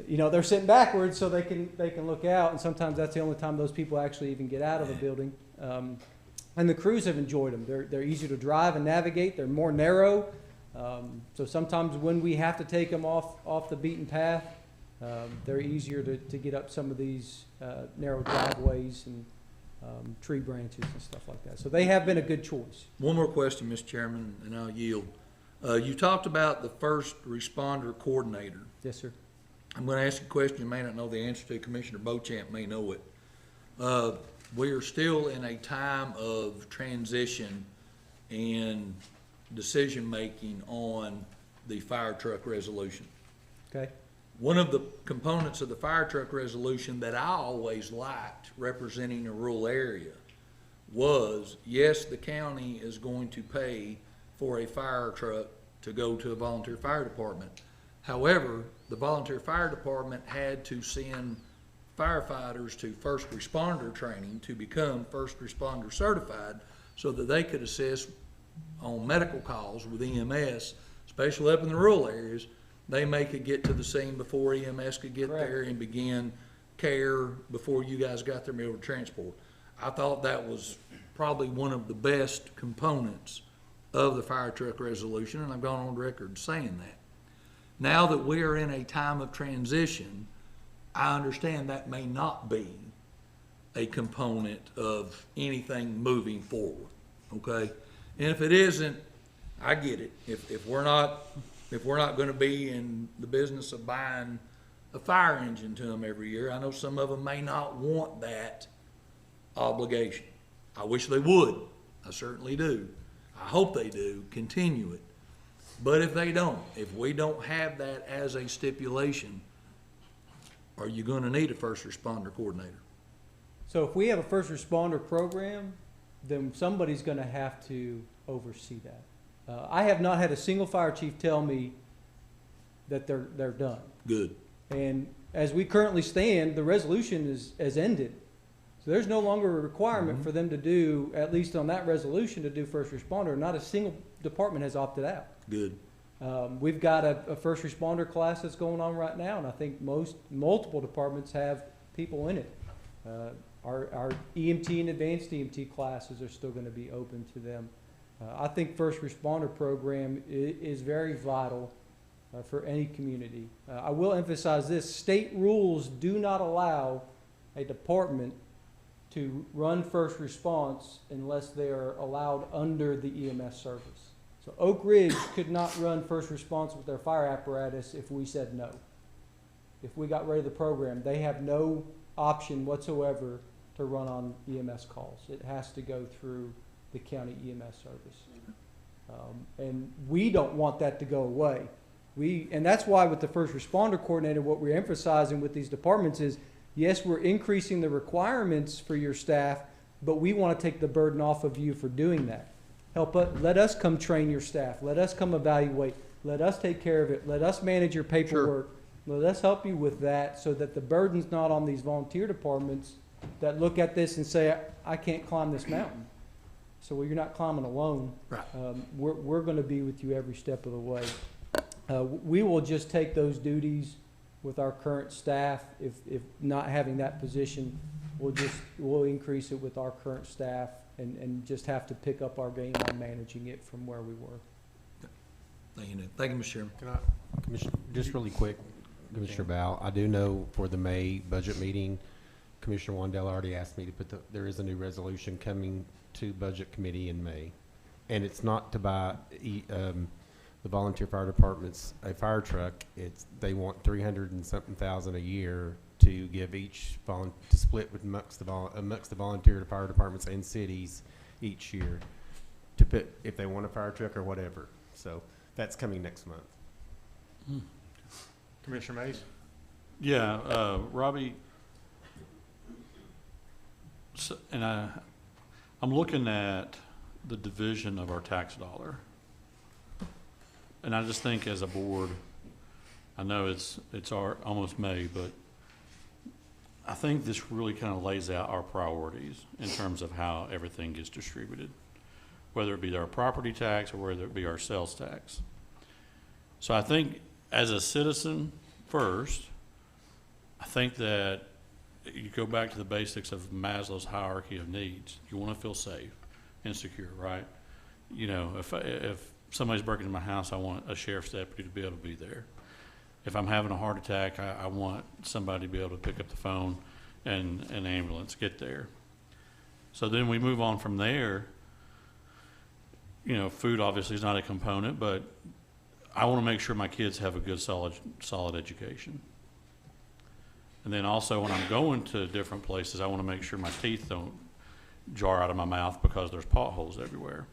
you know, they're sitting backwards so they can look out, and sometimes that's the only time those people actually even get out of a building. And the crews have enjoyed them. They're easier to drive and navigate. They're more narrow. So sometimes when we have to take them off the beaten path, they're easier to get up some of these narrow driveways and tree branches and stuff like that. So they have been a good choice. One more question, Mr. Chairman, and I'll yield. You talked about the first responder coordinator. Yes, sir. I'm going to ask you a question you may not know the answer to. Commissioner Beauchamp may know it. We are still in a time of transition and decision-making on the fire truck resolution. Okay. One of the components of the fire truck resolution that I always liked representing a rural area was, yes, the county is going to pay for a fire truck to go to a volunteer fire department. However, the volunteer fire department had to send firefighters to first responder training to become first responder certified so that they could assist on medical calls with EMS, especially up in the rural areas. They could get to the scene before EMS could get there and begin care before you guys got there and be able to transport. I thought that was probably one of the best components of the fire truck resolution, and I've gone on record saying that. Now that we are in a time of transition, I understand that may not be a component of anything moving forward, okay? And if it isn't, I get it. If we're not gonna be in the business of buying a fire engine to them every year, I know some of them may not want that obligation. I wish they would. I certainly do. I hope they do, continue it. But if they don't, if we don't have that as a stipulation, are you gonna need a first responder coordinator? So if we have a first responder program, then somebody's gonna have to oversee that. I have not had a single fire chief tell me that they're done. Good. And as we currently stand, the resolution has ended. So there's no longer a requirement for them to do, at least on that resolution, to do first responder. Not a single department has opted out. Good. We've got a first responder class that's going on right now, and I think multiple departments have people in it. Our EMT and advanced EMT classes are still gonna be open to them. I think first responder program is very vital for any community. I will emphasize this, state rules do not allow a department to run first response unless they are allowed under the EMS service. So Oak Ridge could not run first response with their fire apparatus if we said no. If we got rid of the program, they have no option whatsoever to run on EMS calls. It has to go through the county EMS service. And we don't want that to go away. And that's why with the first responder coordinator, what we're emphasizing with these departments is, yes, we're increasing the requirements for your staff, but we want to take the burden off of you for doing that. Let us come train your staff. Let us come evaluate. Let us take care of it. Let us manage your paperwork. Let us help you with that so that the burden's not on these volunteer departments that look at this and say, I can't climb this mountain. So you're not climbing alone. Right. We're going to be with you every step of the way. We will just take those duties with our current staff. If not having that position, we'll increase it with our current staff and just have to pick up our game on managing it from where we were. Thank you, Nick. Thank you, Mr. Chairman. Just really quick, Commissioner Val, I do know for the May budget meeting, Commissioner Wandell already asked me to there is a new resolution coming to Budget Committee in May. And it's not to buy the volunteer fire departments a fire truck. They want 300 and something thousand a year to give each to split amongst the volunteer fire departments and cities each year to put if they want a fire truck or whatever. So that's coming next month. Commissioner Mays? Yeah, Robbie, and I'm looking at the division of our tax dollar. And I just think as a board, I know it's almost May, but I think this really kind of lays out our priorities in terms of how everything gets distributed, whether it be our property tax or whether it be our sales tax. So I think as a citizen first, I think that you go back to the basics of Maslow's hierarchy of needs. You want to feel safe and secure, right? You know, if somebody's breaking into my house, I want a sheriff's deputy to be able to be there. If I'm having a heart attack, I want somebody to be able to pick up the phone and an ambulance get there. So then we move on from there. You know, food obviously is not a component, but I want to make sure my kids have a good, solid education. And then also when I'm going to different places, I want to make sure my teeth don't jar out of my mouth because there's potholes everywhere.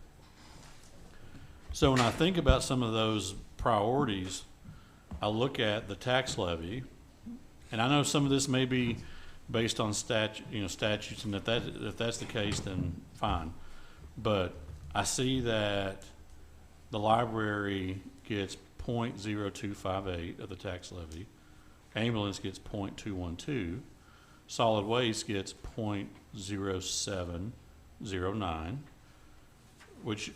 So when I think about some of those priorities, I look at the tax levy, and I know some of this may be based on statutes, and if that's the case, then fine. But I see that the library gets 0.0258 of the tax levy, ambulance gets 0.212, solid waste gets 0.0709, which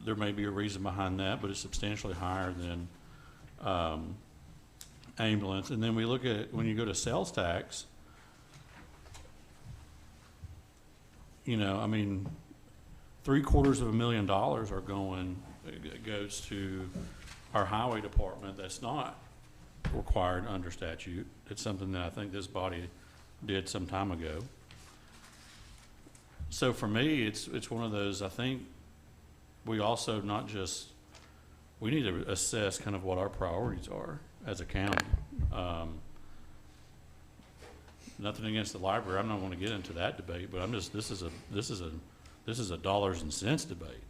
there may be a reason behind that, but it's substantially higher than ambulance. And then we look at, when you go to sales tax, you know, I mean, $750,000 goes to our highway department. That's not required under statute. It's something that I think this body did some time ago. So for me, it's one of those, I think we also we need to assess kind of what our priorities are as a county. Nothing against the library. I'm not going to get into that debate, but this is a dollars and cents debate.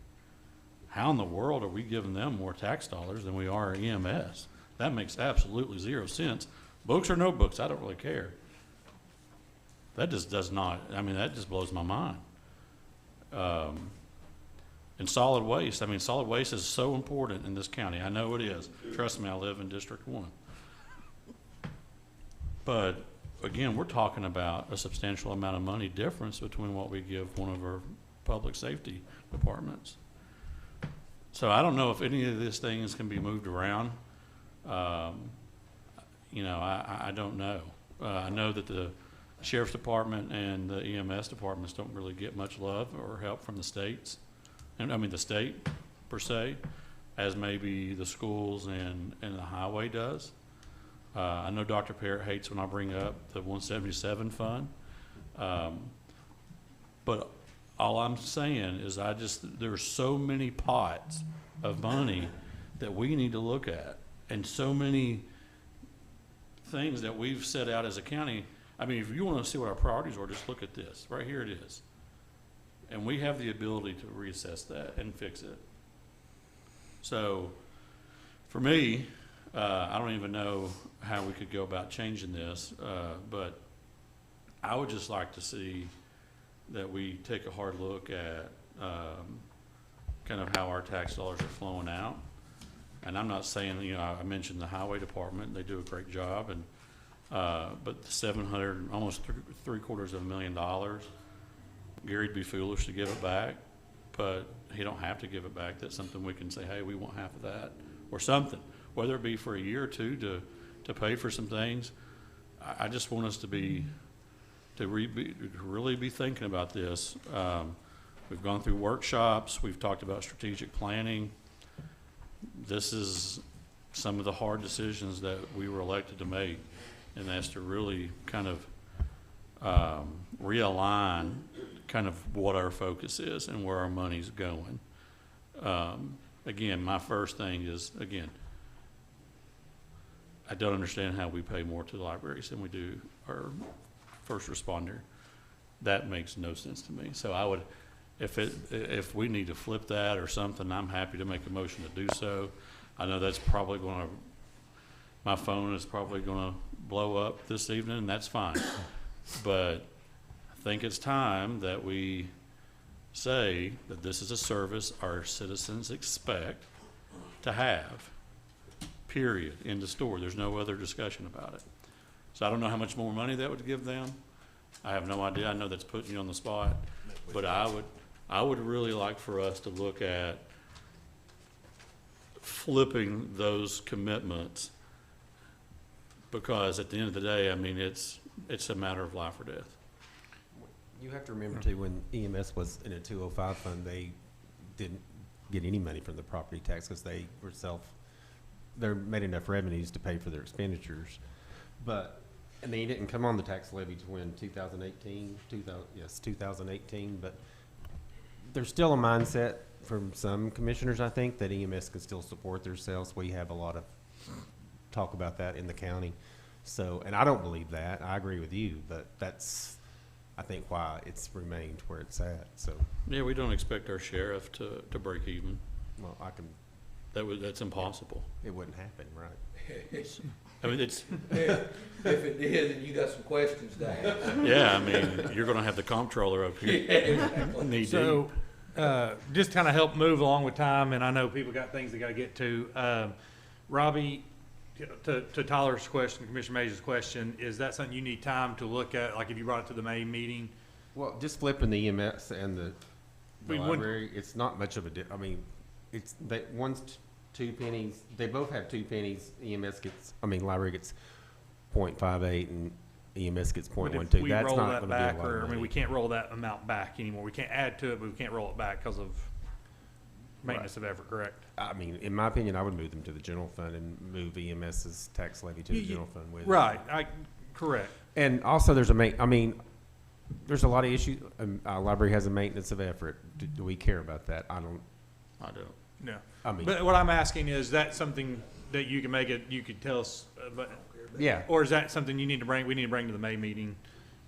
How in the world are we giving them more tax dollars than we are EMS? That makes absolutely zero sense. Books or no books, I don't really care. That just does not, I mean, that just blows my mind. And solid waste, I mean, solid waste is so important in this county. I know it is. Trust me, I live in District 1. But again, we're talking about a substantial amount of money difference between what we give one of our public safety departments. So I don't know if any of these things can be moved around. You know, I don't know. I know that the sheriff's department and the EMS departments don't really get much love or help from the states. And I mean the state per se, as maybe the schools and the highway does. I know Dr. Parrott hates when I bring up the 177 fund. But all I'm saying is there's so many pots of money that we need to look at, and so many things that we've set out as a county. I mean, if you want to see what our priorities are, just look at this. Right here it is. And we have the ability to reassess that and fix it. So for me, I don't even know how we could go about changing this, but I would just like to see that we take a hard look at kind of how our tax dollars are flowing out. And I'm not saying, you know, I mentioned the highway department, they do a great job, and but the 700, almost $750,000, Gary'd be foolish to give it back, but he don't have to give it back. That's something we can say, hey, we want half of that, or something, whether it be for a year or two to pay for some things. I just want us to really be thinking about this. We've gone through workshops, we've talked about strategic planning. This is some of the hard decisions that we were elected to make, and that's to really kind of realign kind of what our focus is and where our money's going. Again, my first thing is, again, I don't understand how we pay more to the libraries than we do our first responder. That makes no sense to me. So I would, if we need to flip that or something, I'm happy to make a motion to do so. I know that's probably going to, my phone is probably going to blow up this evening, and that's fine. But I think it's time that we say that this is a service our citizens expect to have, period, in the store. There's no other discussion about it. So I don't know how much more money that would give them. I have no idea. I know that's putting you on the spot, but I would really like for us to look at flipping those commitments, because at the end of the day, I mean, it's a matter of life or death. You have to remember too, when EMS was in a 205 fund, they didn't get any money from the property tax because they made enough revenues to pay for their expenditures. And they didn't come on the tax levy to win 2018, but there's still a mindset from some commissioners, I think, that EMS can still support themselves. We have a lot of talk about that in the county. So, and I don't believe that. I agree with you, but that's, I think, why it's remained where it's at. So, Yeah, we don't expect our sheriff to break even. well, That's impossible. it wouldn't happen, right? I mean, it's, If it did, then you got some questions to ask. yeah, I mean, you're gonna have the comptroller up here. Knee deep. So, just kind of help move along with time, and I know people got things they got to get to. Robbie, to Tyler's question, Commissioner Major's question, is that something you need time to look at, like if you brought it to the May meeting? Well, just flipping the EMS and the We wouldn't- library, it's not much of a I mean, it's, one's 2 pennies, they both have 2 pennies. Library gets 0.58 and EMS gets But 0.12. if we That's roll not that gonna be a back, lot or, of I mean, we money. can't roll that amount back anymore. We can't add to it, but we can't roll it back because of maintenance of effort, correct? I mean, in my opinion, I would move them to the general fund and move EMS's tax levy to the You- general fund with it. Right, correct. And also, there's there's a lot of issues. Library has a maintenance of effort. Do we care about that? I don't. I don't. No. I mean, But what I'm asking is that something that you can you could tell us, yeah. or is that something we need to bring to the May meeting?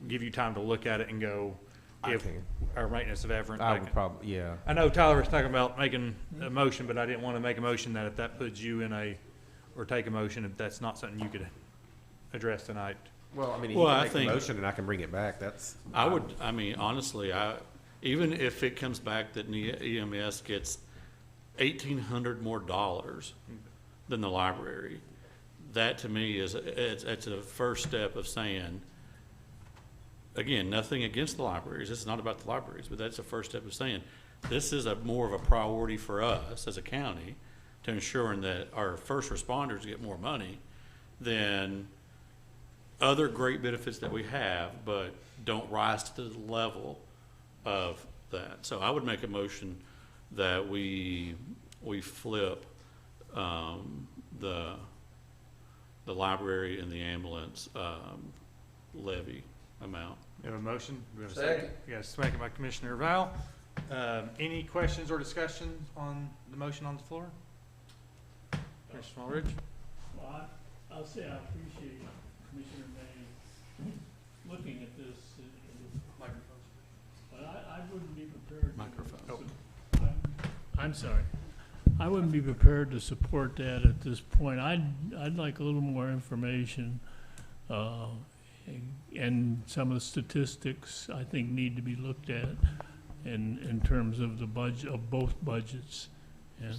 Give you time to look at it and go, I if can. our maintenance of effort. I would probably, yeah. I know Tyler was talking about making a motion, but I didn't want to make a motion that if that puts you in or take a motion, if that's not something you could address tonight. Well, I mean, Well, you I can make think- a motion and I can bring it back. That's. I mean, honestly, even if it comes back that EMS gets $1,800 more dollars than the library, that to me is, it's a first step of saying, again, nothing against the libraries, this is not about the libraries, but that's the first step of saying, this is more of a priority for us as a county to ensuring that our first responders get more money than other great benefits that we have, but don't rise to the level of that. So I would make a motion that we flip the library and the ambulance levy amount. We have a motion. Do we have a second? Yes, second by Commissioner Val. Any questions or discussion on the motion on the floor? Commissioner Smallridge? Well, I'll say I appreciate Commissioner May looking at this, but I wouldn't be prepared. Microphone. I'm sorry. I wouldn't be prepared to support that at this point. I'd like a little more information, and some of the statistics I think need to be looked at in terms of the budget, of both budgets. And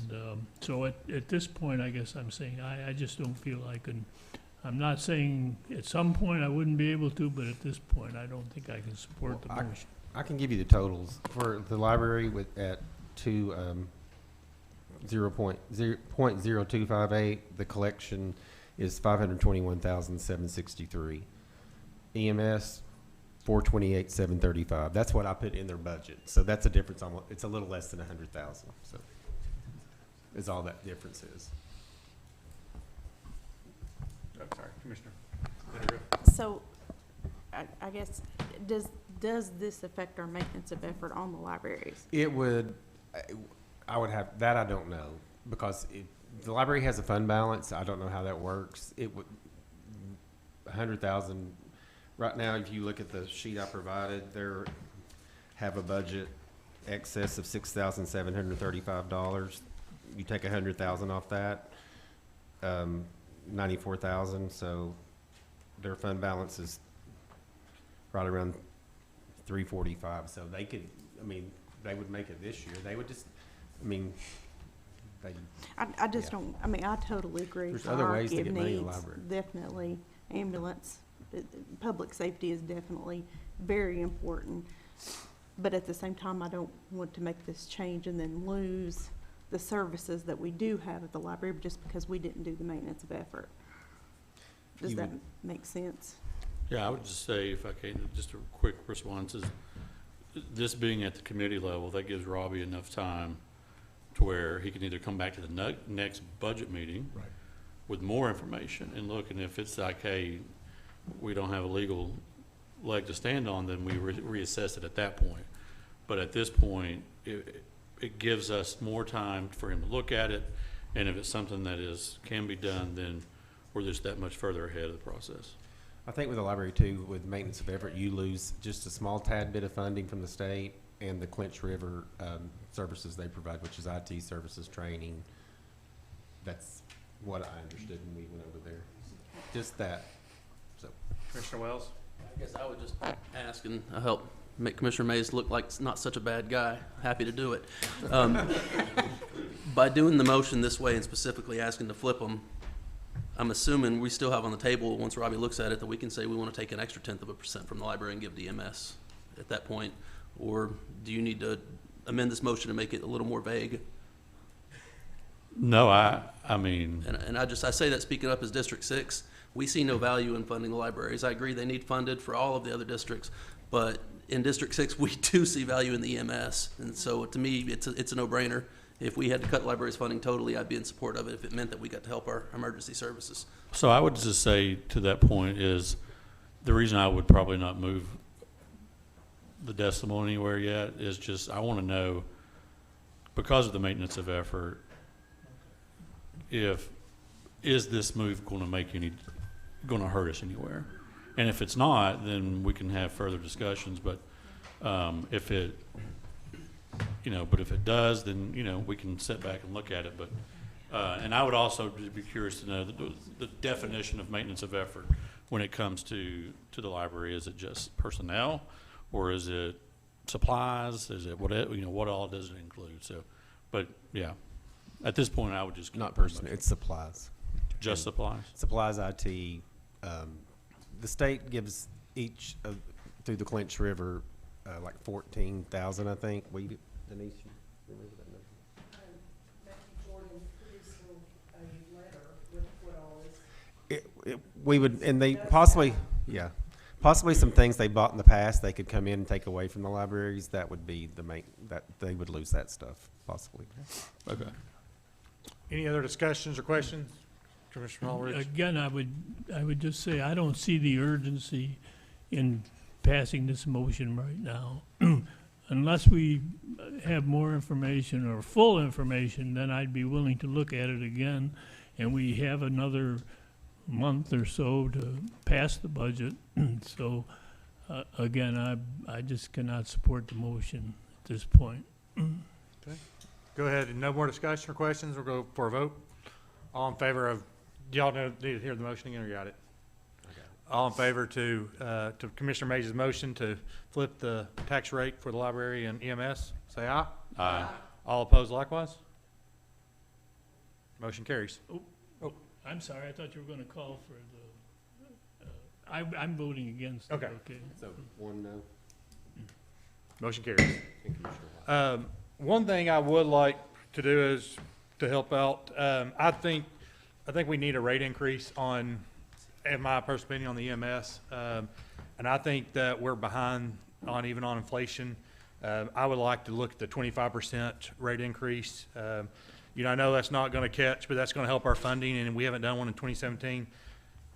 so at this point, I guess I'm saying I just don't feel I can. I'm not saying at some point I wouldn't be able to, but at this point, I don't think I can support the motion. I can give you the totals for the library at 0.0258. The collection is 521,763. EMS 428,735. That's what I put in their budget. So that's a difference. It's a little less than 100,000. So is all that difference is. Oh, sorry, Commissioner. So, I guess, does this affect our maintenance of effort on the libraries? It would, I would have, that I don't know, because the library has a fund balance. I don't know how that works. It would, 100,000, right now, if you look at the sheet I provided, there have a budget excess of $6,735. You take 100,000 off that, 94,000, so their fund balance is right around 345. So they could, I mean, they would make it this year. They would just, I mean, they. I just Yeah. don't, I mean, I totally agree. There's other ways to Priority get of money in the needs, library. definitely, ambulance, public safety is definitely very important. But at the same time, I don't want to make this change and then lose the services that we do have at the library just because we didn't do the maintenance of effort. Does You that would- make sense? Yeah, I would just say, if I can, just a quick response is, this being at the committee level, that gives Robbie enough time to where he can either come back to the next budget meeting Right. with more information and look, and if it's like, hey, we don't have a legal leg to stand on, then we reassess it at that point. But at this point, it gives us more time for him to look at it, and if it's something that can be done, then we're just that much further ahead of the process. I think with the library too, with maintenance of effort, you lose just a small tad bit of funding from the state and the Clinch River services they provide, which is IT services, training. That's what I understood when we went over there. Just that. So Commissioner Wells? I guess I would just ask and help make Commissioner Mays look like not such a bad guy. Happy to do it. By doing the motion this way and specifically asking to flip them, I'm assuming we still have on the table, once Robbie looks at it, that we can say we want to take an extra 1/10% from the library and give to EMS at that point. Or do you need to amend this motion to make it a little more vague? No, I mean, And I say that speaking up as District 6, we see no value in funding the libraries. I agree they need funded for all of the other districts, but in District 6, we do see value in the EMS. And so to me, it's a no-brainer. If we had to cut the library's funding totally, I'd be in support of it if it meant that we got to help our emergency services. so I would just say to that point is, the reason I would probably not move the decimal anywhere yet is just, I want to know, because of the maintenance of effort, is this move going to hurt us anywhere? And if it's not, then we can have further discussions, but if it does, then, we can sit back and look at it, but, and I would also be curious to know the definition of maintenance of effort when it comes to the library. Is it just personnel, or is it supplies? Is it what, what all does it include? So, but yeah, at this point, I would just. keep Not my personal, motion. it's supplies. Just supplies? Supplies, IT. The state gives each of, through the Clinch River, like 14,000, I think. Denise, you remember that number? We would, and they possibly, yeah, possibly some things they bought in the past, they could come in and take away from the libraries. That would be the main, that they would lose that stuff, possibly. Okay. Any other discussions or questions? Commissioner Ulrich? Again, I would just say, I don't see the urgency in passing this motion right now. Unless we have more information or full information, then I'd be willing to look at it again, and we have another month or so to pass the budget. So, again, I just cannot support the motion at this point. Go ahead, no more discussion or questions, we'll go for a vote. All in favor of, do y'all need to hear the motion again, or you got it? All in favor to Commissioner Mays' motion to flip the tax rate for the library and EMS, say aye. Aye. All opposed likewise? Motion carries. I'm sorry, I thought you were gonna call for the, I'm voting against it, Okay. okay? So, one no. Motion carries. One thing I would like to do is to help out, I think we need a rate increase on, in my personal opinion, on the EMS. And I think that we're behind on, even on inflation. I would like to look at the 25% rate increase. I know that's not gonna catch, but that's gonna help our funding, and we haven't done one in 2017.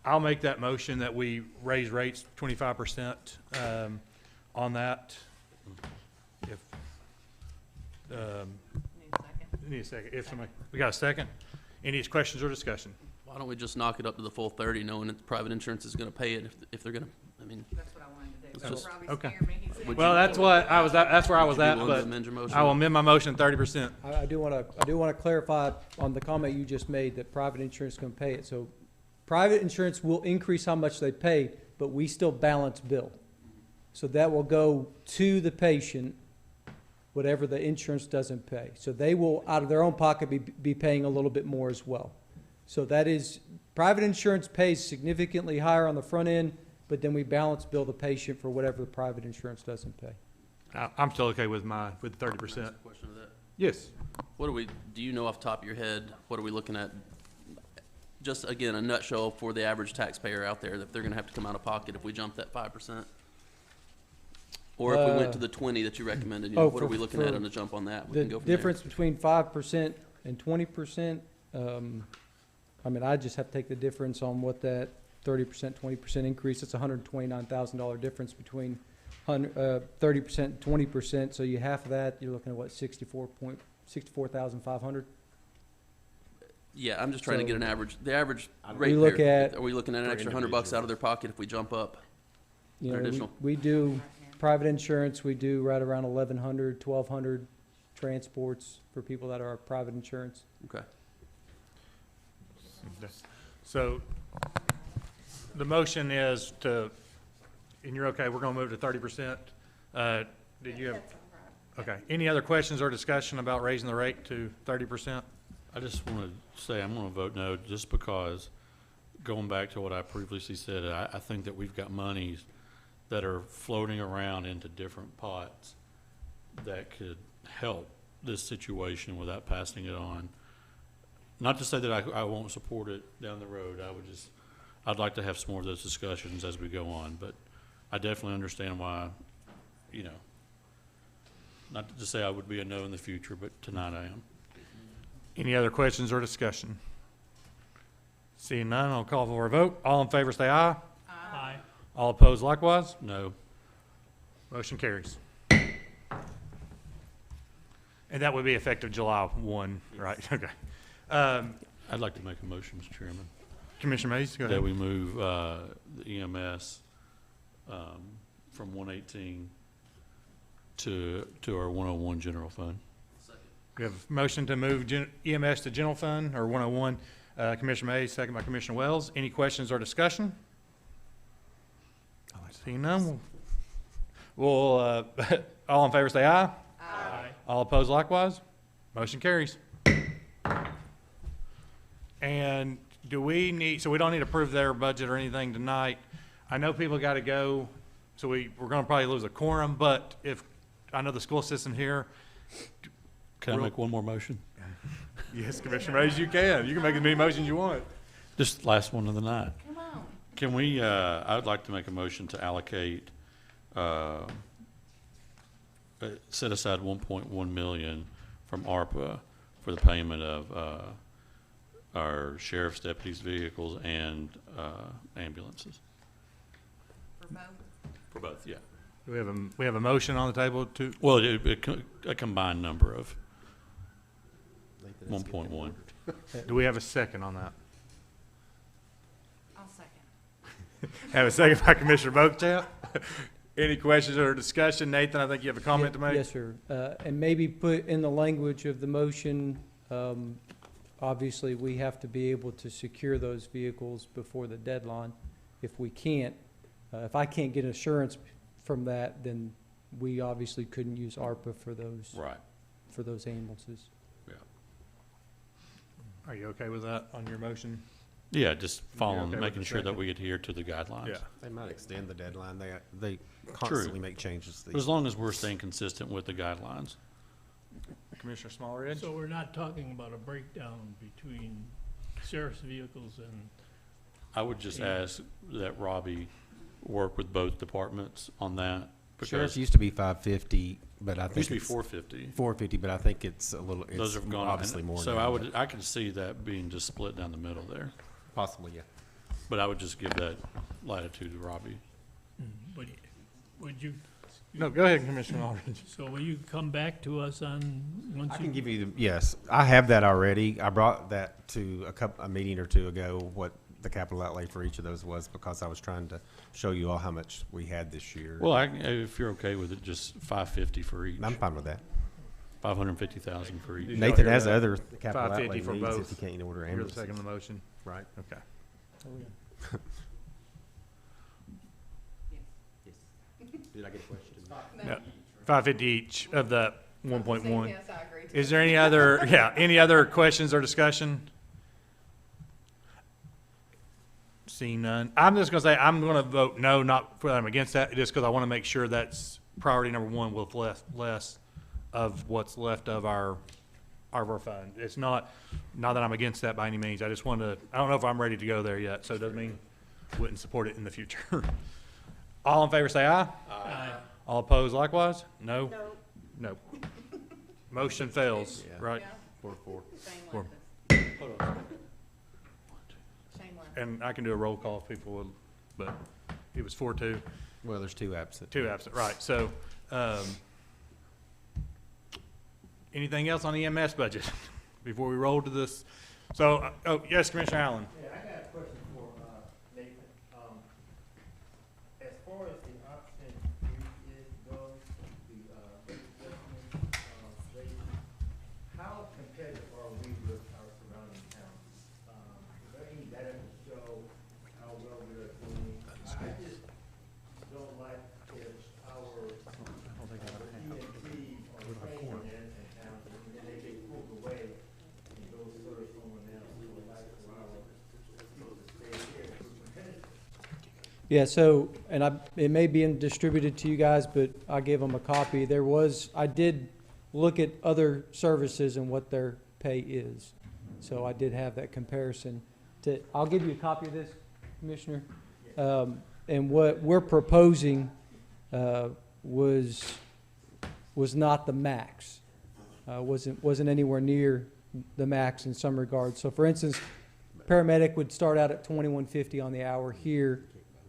I'll make that motion that we raise rates 25%, on that. If, Need a second? need a second, if somebody, we got a second? Any questions or discussion? Why don't we just knock it up to the full 30, knowing that private insurance is gonna pay it if they're gonna, I mean, That's what I wanted to do. It's That'll just- probably okay. scare me. He said- Would Well, that's what I was at, that's where I was would you at, be willing to but amend your motion? I will amend my motion 30%. I do want to clarify on the comment you just made that private insurance is going to pay it. So private insurance will increase how much they pay, but we still balance bill. So that will go to the patient, whatever the insurance doesn't pay. So they will, out of their own pocket, be paying a little bit more as well. So that is, private insurance pays significantly higher on the front end, but then we balance bill the patient for whatever the private insurance doesn't pay. I'm still okay with with Can I 30%. ask a question of that? Yes. Do you know off the top of your head, what are we looking at? Just again, a nutshell for the average taxpayer out there, that they're gonna have to come out of pocket if we jump that 5%? Or if we went to the 20 that you recommended, what are we looking at on the jump on that? We The can go from there. difference between 5% and 20%, I just have to take the difference on what that 30%, 20% increase, it's a $129,000 difference between 30% and 20%, so you half of that, you're looking at what, 64,500? Yeah, I'm just trying to get an average, the average We look ratepayer, at- are we looking at an For extra $100 out of their pocket if we jump up? You Or know, additional. we do private insurance, we do right around 1,100, 1,200 transports for people that are private insurance. Okay. So the motion is to, and you're okay, we're gonna move to 30%. Did you have, That's all right. okay. Any other questions or discussion about raising the rate to 30%? I just want to say I'm going to vote no, just because, going back to what I previously said, I think that we've got monies that are floating around into different pots that could help this situation without passing it on. Not to say that I won't support it down the road. I'd like to have some more of those discussions as we go on, but I definitely understand why, not to say I would be a no in the future, but tonight I am. Any other questions or discussion? Seeing none, I'll call for a vote. All in favor, say aye. Aye. All opposed likewise? No. Motion carries. And that would be effective July 1, right? Okay. I'd like to make a motion, Mr. Chairman, Commissioner Mays, go that ahead. we move the EMS from 118 to our 101 general fund. We have a motion to move EMS to general fund, or 101. Commissioner Mays, second by Commissioner Wells. Any questions or discussion? Seeing none, we'll All in favor say aye. Aye. All opposed likewise. Motion carries. And do we need, so we don't need to approve their budget or anything tonight. I know people got to go, so we're going to probably lose a quorum, but if, I know the school system here. Can I make one more motion? Yes, Commissioner Reyes, you can. You can make as many motions you want. Just last one of the night. Come on. Can we, I would like to make a motion to allocate, set aside 1.1 million from ARPA for the payment of, our sheriff's deputies' vehicles and, ambulances. For both? For both, yeah. Do we have a motion on the table to, Well, a combined number of 1.1. do we have a second on that? I'll second. Have a second by Commissioner Bochamp. Any questions or discussion? Nathan, I think you have a comment to make? Yes, sir. And maybe put in the language of the motion, obviously, we have to be able to secure those vehicles before the deadline. If we can't, if I can't get assurance from that, then we obviously couldn't use ARPA for those, Right, for those ambulances. yeah. Are you okay with that on your motion? Yeah, just following, okay with making the sure that second? we adhere to the guidelines. Yeah. They might extend the deadline. They constantly make changes. As long as we're staying consistent with the guidelines. Commissioner Smallridge? So we're not talking about a breakdown between sheriff's vehicles and, I would just ask that Robbie work with both departments on that. Sheriff's Because used to be 550, but I it think used to be it's 450. 450, but I think it's a little, Those it's have gone, obviously more so now, I could see that being just split down the middle there. possibly, yeah. But I would just give that latitude to Robbie. but would you, No, go ahead, Commissioner Smallridge. so will you come back to us on, once I you? can give you the, yes, I have that already. I brought that to a meeting or two ago, what the capital outlay for each of those was, because I was trying to show you all how much we had this year. Well, if you're okay with it, just 550 for each, I'm fine with that. 550,000 for each. Did y'all Nathan hear has that? other capital 550 outlay for needs both. if you can't order You're the ambulances. second on the motion? Right. Okay. Did I get a question? No, 550 each of the 1.1. Yes, I agree. Is there any other, any other questions or discussion? Seeing none. I'm just gonna say, I'm gonna vote no, not for that I'm against that, just because I want to make sure that's priority number one with less of what's left of our fund. It's not that I'm against that by any means. I just want to, I don't know if I'm ready to go there yet, so it doesn't mean wouldn't support it in the future. All in favor say aye. Aye. All opposed likewise? No? No. No. Motion fails, Yeah. right? Yeah, 4-4. same Four. like this. Same like this. And I can do a roll call if people would, but it was 4-2, Well, there's two absent. 2 absent, right, so, anything else on the EMS budget before we roll to this? So, oh, yes, Commissioner Allen. Yeah, I got a question for, Nathan. As far as the option is goes, the, adjustment, rate, how competitive are we with our surrounding towns? Is there any data to show how well we are doing? I just don't like if our EMT are training in towns and then they get pulled away and go serve someone else, so like for our, supposed to stay here, we're competitive. Yeah, so, and it may be distributed to you guys, but I gave them a copy. I did look at other services and what their pay is. So I did have that comparison. I'll give you a copy of this, Commissioner. And what we're proposing, was not the max. Wasn't anywhere near the max in some regards. So for instance, paramedic would start out at $21.50 on the hour. Here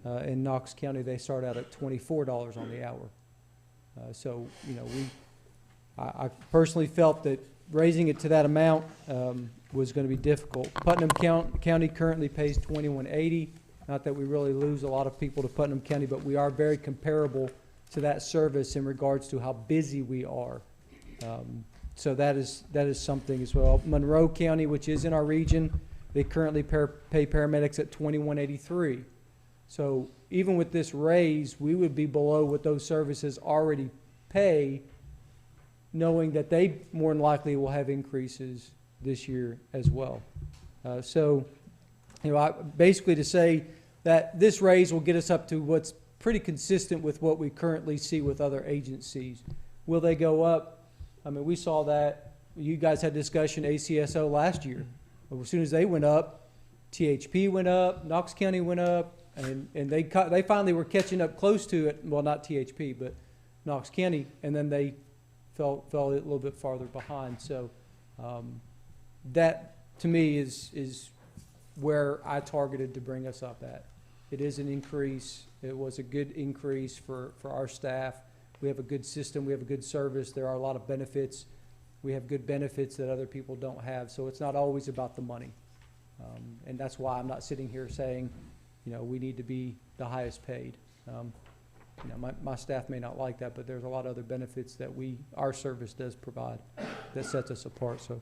in Knox County, they start out at $24 on the hour. So, you know, I personally felt that raising it to that amount was going to be difficult. Putnam County currently pays $21.80. Not that we really lose a lot of people to Putnam County, but we are very comparable to that service in regards to how busy we are. So that is something as well. Monroe County, which is in our region, they currently pay paramedics at $21.83. So even with this raise, we would be below what those services already pay, knowing that they more than likely will have increases this year as well. So, you know, basically to say that this raise will get us up to what's pretty consistent with what we currently see with other agencies. Will they go up? I mean, we saw that, you guys had discussion ACSO last year. As soon as they went up, THP went up, Knox County went up, and they finally were catching up close to it, well, not THP, but Knox County, and then they fell a little bit farther behind. So that, to me, is where I targeted to bring us up at. It is an increase. It was a good increase for our staff. We have a good system. We have a good service. There are a lot of benefits. We have good benefits that other people don't have. So it's not always about the money. And that's why I'm not sitting here saying, you know, we need to be the highest paid. You know, my staff may not like that, but there's a lot of other benefits that our service does provide that sets us apart. So.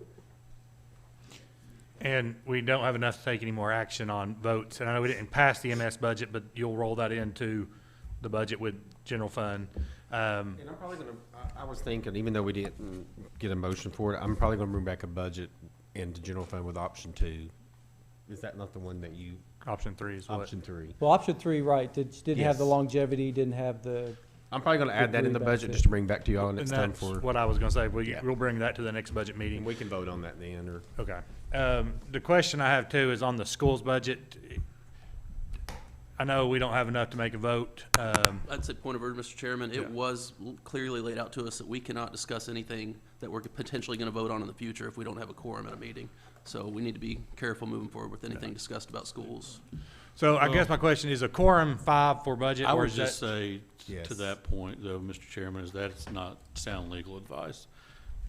And we don't have enough to take any more action on votes. And I know we didn't pass the MS budget, but you'll roll that into the budget with general fund. And I'm probably gonna, I was thinking, even though we didn't get a motion for it, I'm probably gonna bring back a budget into general fund with option 2. Is that not the one that you, Option 3 is what? option 3? Well, option 3, right, didn't have the Yes. longevity, didn't have the, I'm probably gonna add that in the budget benefit. just to bring back to y'all And next time that's for, what I was gonna say. Yeah. We'll bring that to the next budget meeting. and we can vote on that then, or. Okay. The question I have too is on the schools budget. I know we don't have enough to make a vote. I'd say point of order, Mr. Chairman, Yeah. it was clearly laid out to us that we cannot discuss anything that we're potentially gonna vote on in the future if we don't have a quorum at a meeting. So we need to be careful moving forward with anything discussed about schools. So I guess my question is a quorum 5 for budget, I or would is just that? say Yes. to that point, though, Mr. Chairman, is that's not sound legal advice.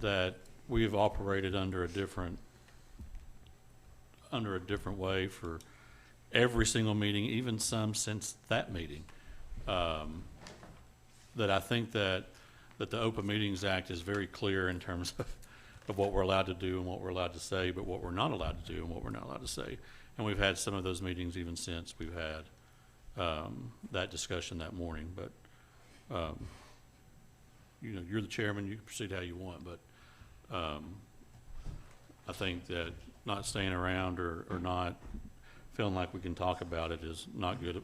That we've operated under a different way for every single meeting, even some since that meeting. That I think that the Open Meetings Act is very clear in terms of what we're allowed to do and what we're allowed to say, but what we're not allowed to do and what we're not allowed to say. And we've had some of those meetings even since we've had that discussion that morning. But, you know, you're the chairman, you can proceed how you want, but I think that not staying around or not feeling like we can talk about it is not good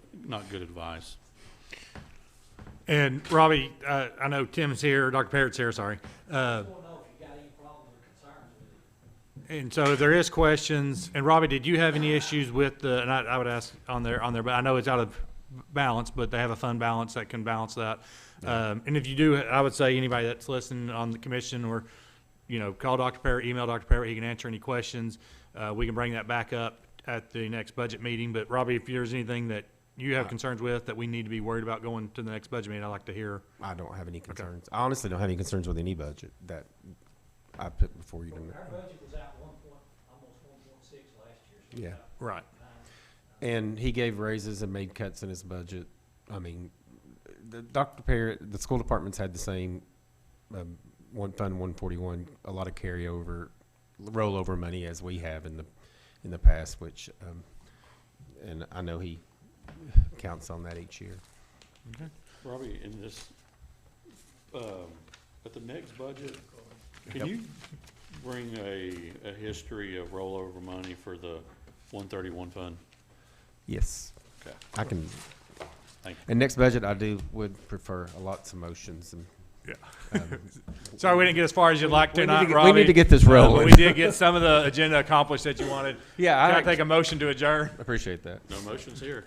advice. And Robbie, I know Tim's here, Dr. Parrott's here, sorry. And so there is questions, and Robbie, did you have any issues with and I would ask on there, but I know it's out of balance, but they have a fund balance that can balance that. And if you do, I would say anybody that's listening on the commission or, you know, call Dr. Parrott, email Dr. Parrott, he can answer any questions. We can bring that back up at the next budget meeting. But Robbie, if there's anything that you have concerns with that we need to be worried about going to the next budget meeting, I'd like to hear. I don't have any concerns. I honestly don't have any concerns with any budget that I put before you tonight. Our budget was out almost 1.6 last year. Yeah. Right. And he gave raises and made cuts in his budget. I mean, Dr. Parrott, the school departments had the same, one fund 141, a lot of carryover, rollover money as we have in the past, which, and I know he counts on that each year. Robbie, in this, at the next budget, can you bring a history of rollover money for the 131 fund? Yes. Okay. I can. Thank you. And next budget, would prefer lots of motions and. Yeah. Sorry, we didn't get as far as you'd like to We need tonight, to get- Robbie. we need to get this But rolling. we did get some of the agenda accomplished that you wanted. Yeah, Can I take a motion to adjourn? appreciate that. No motions here.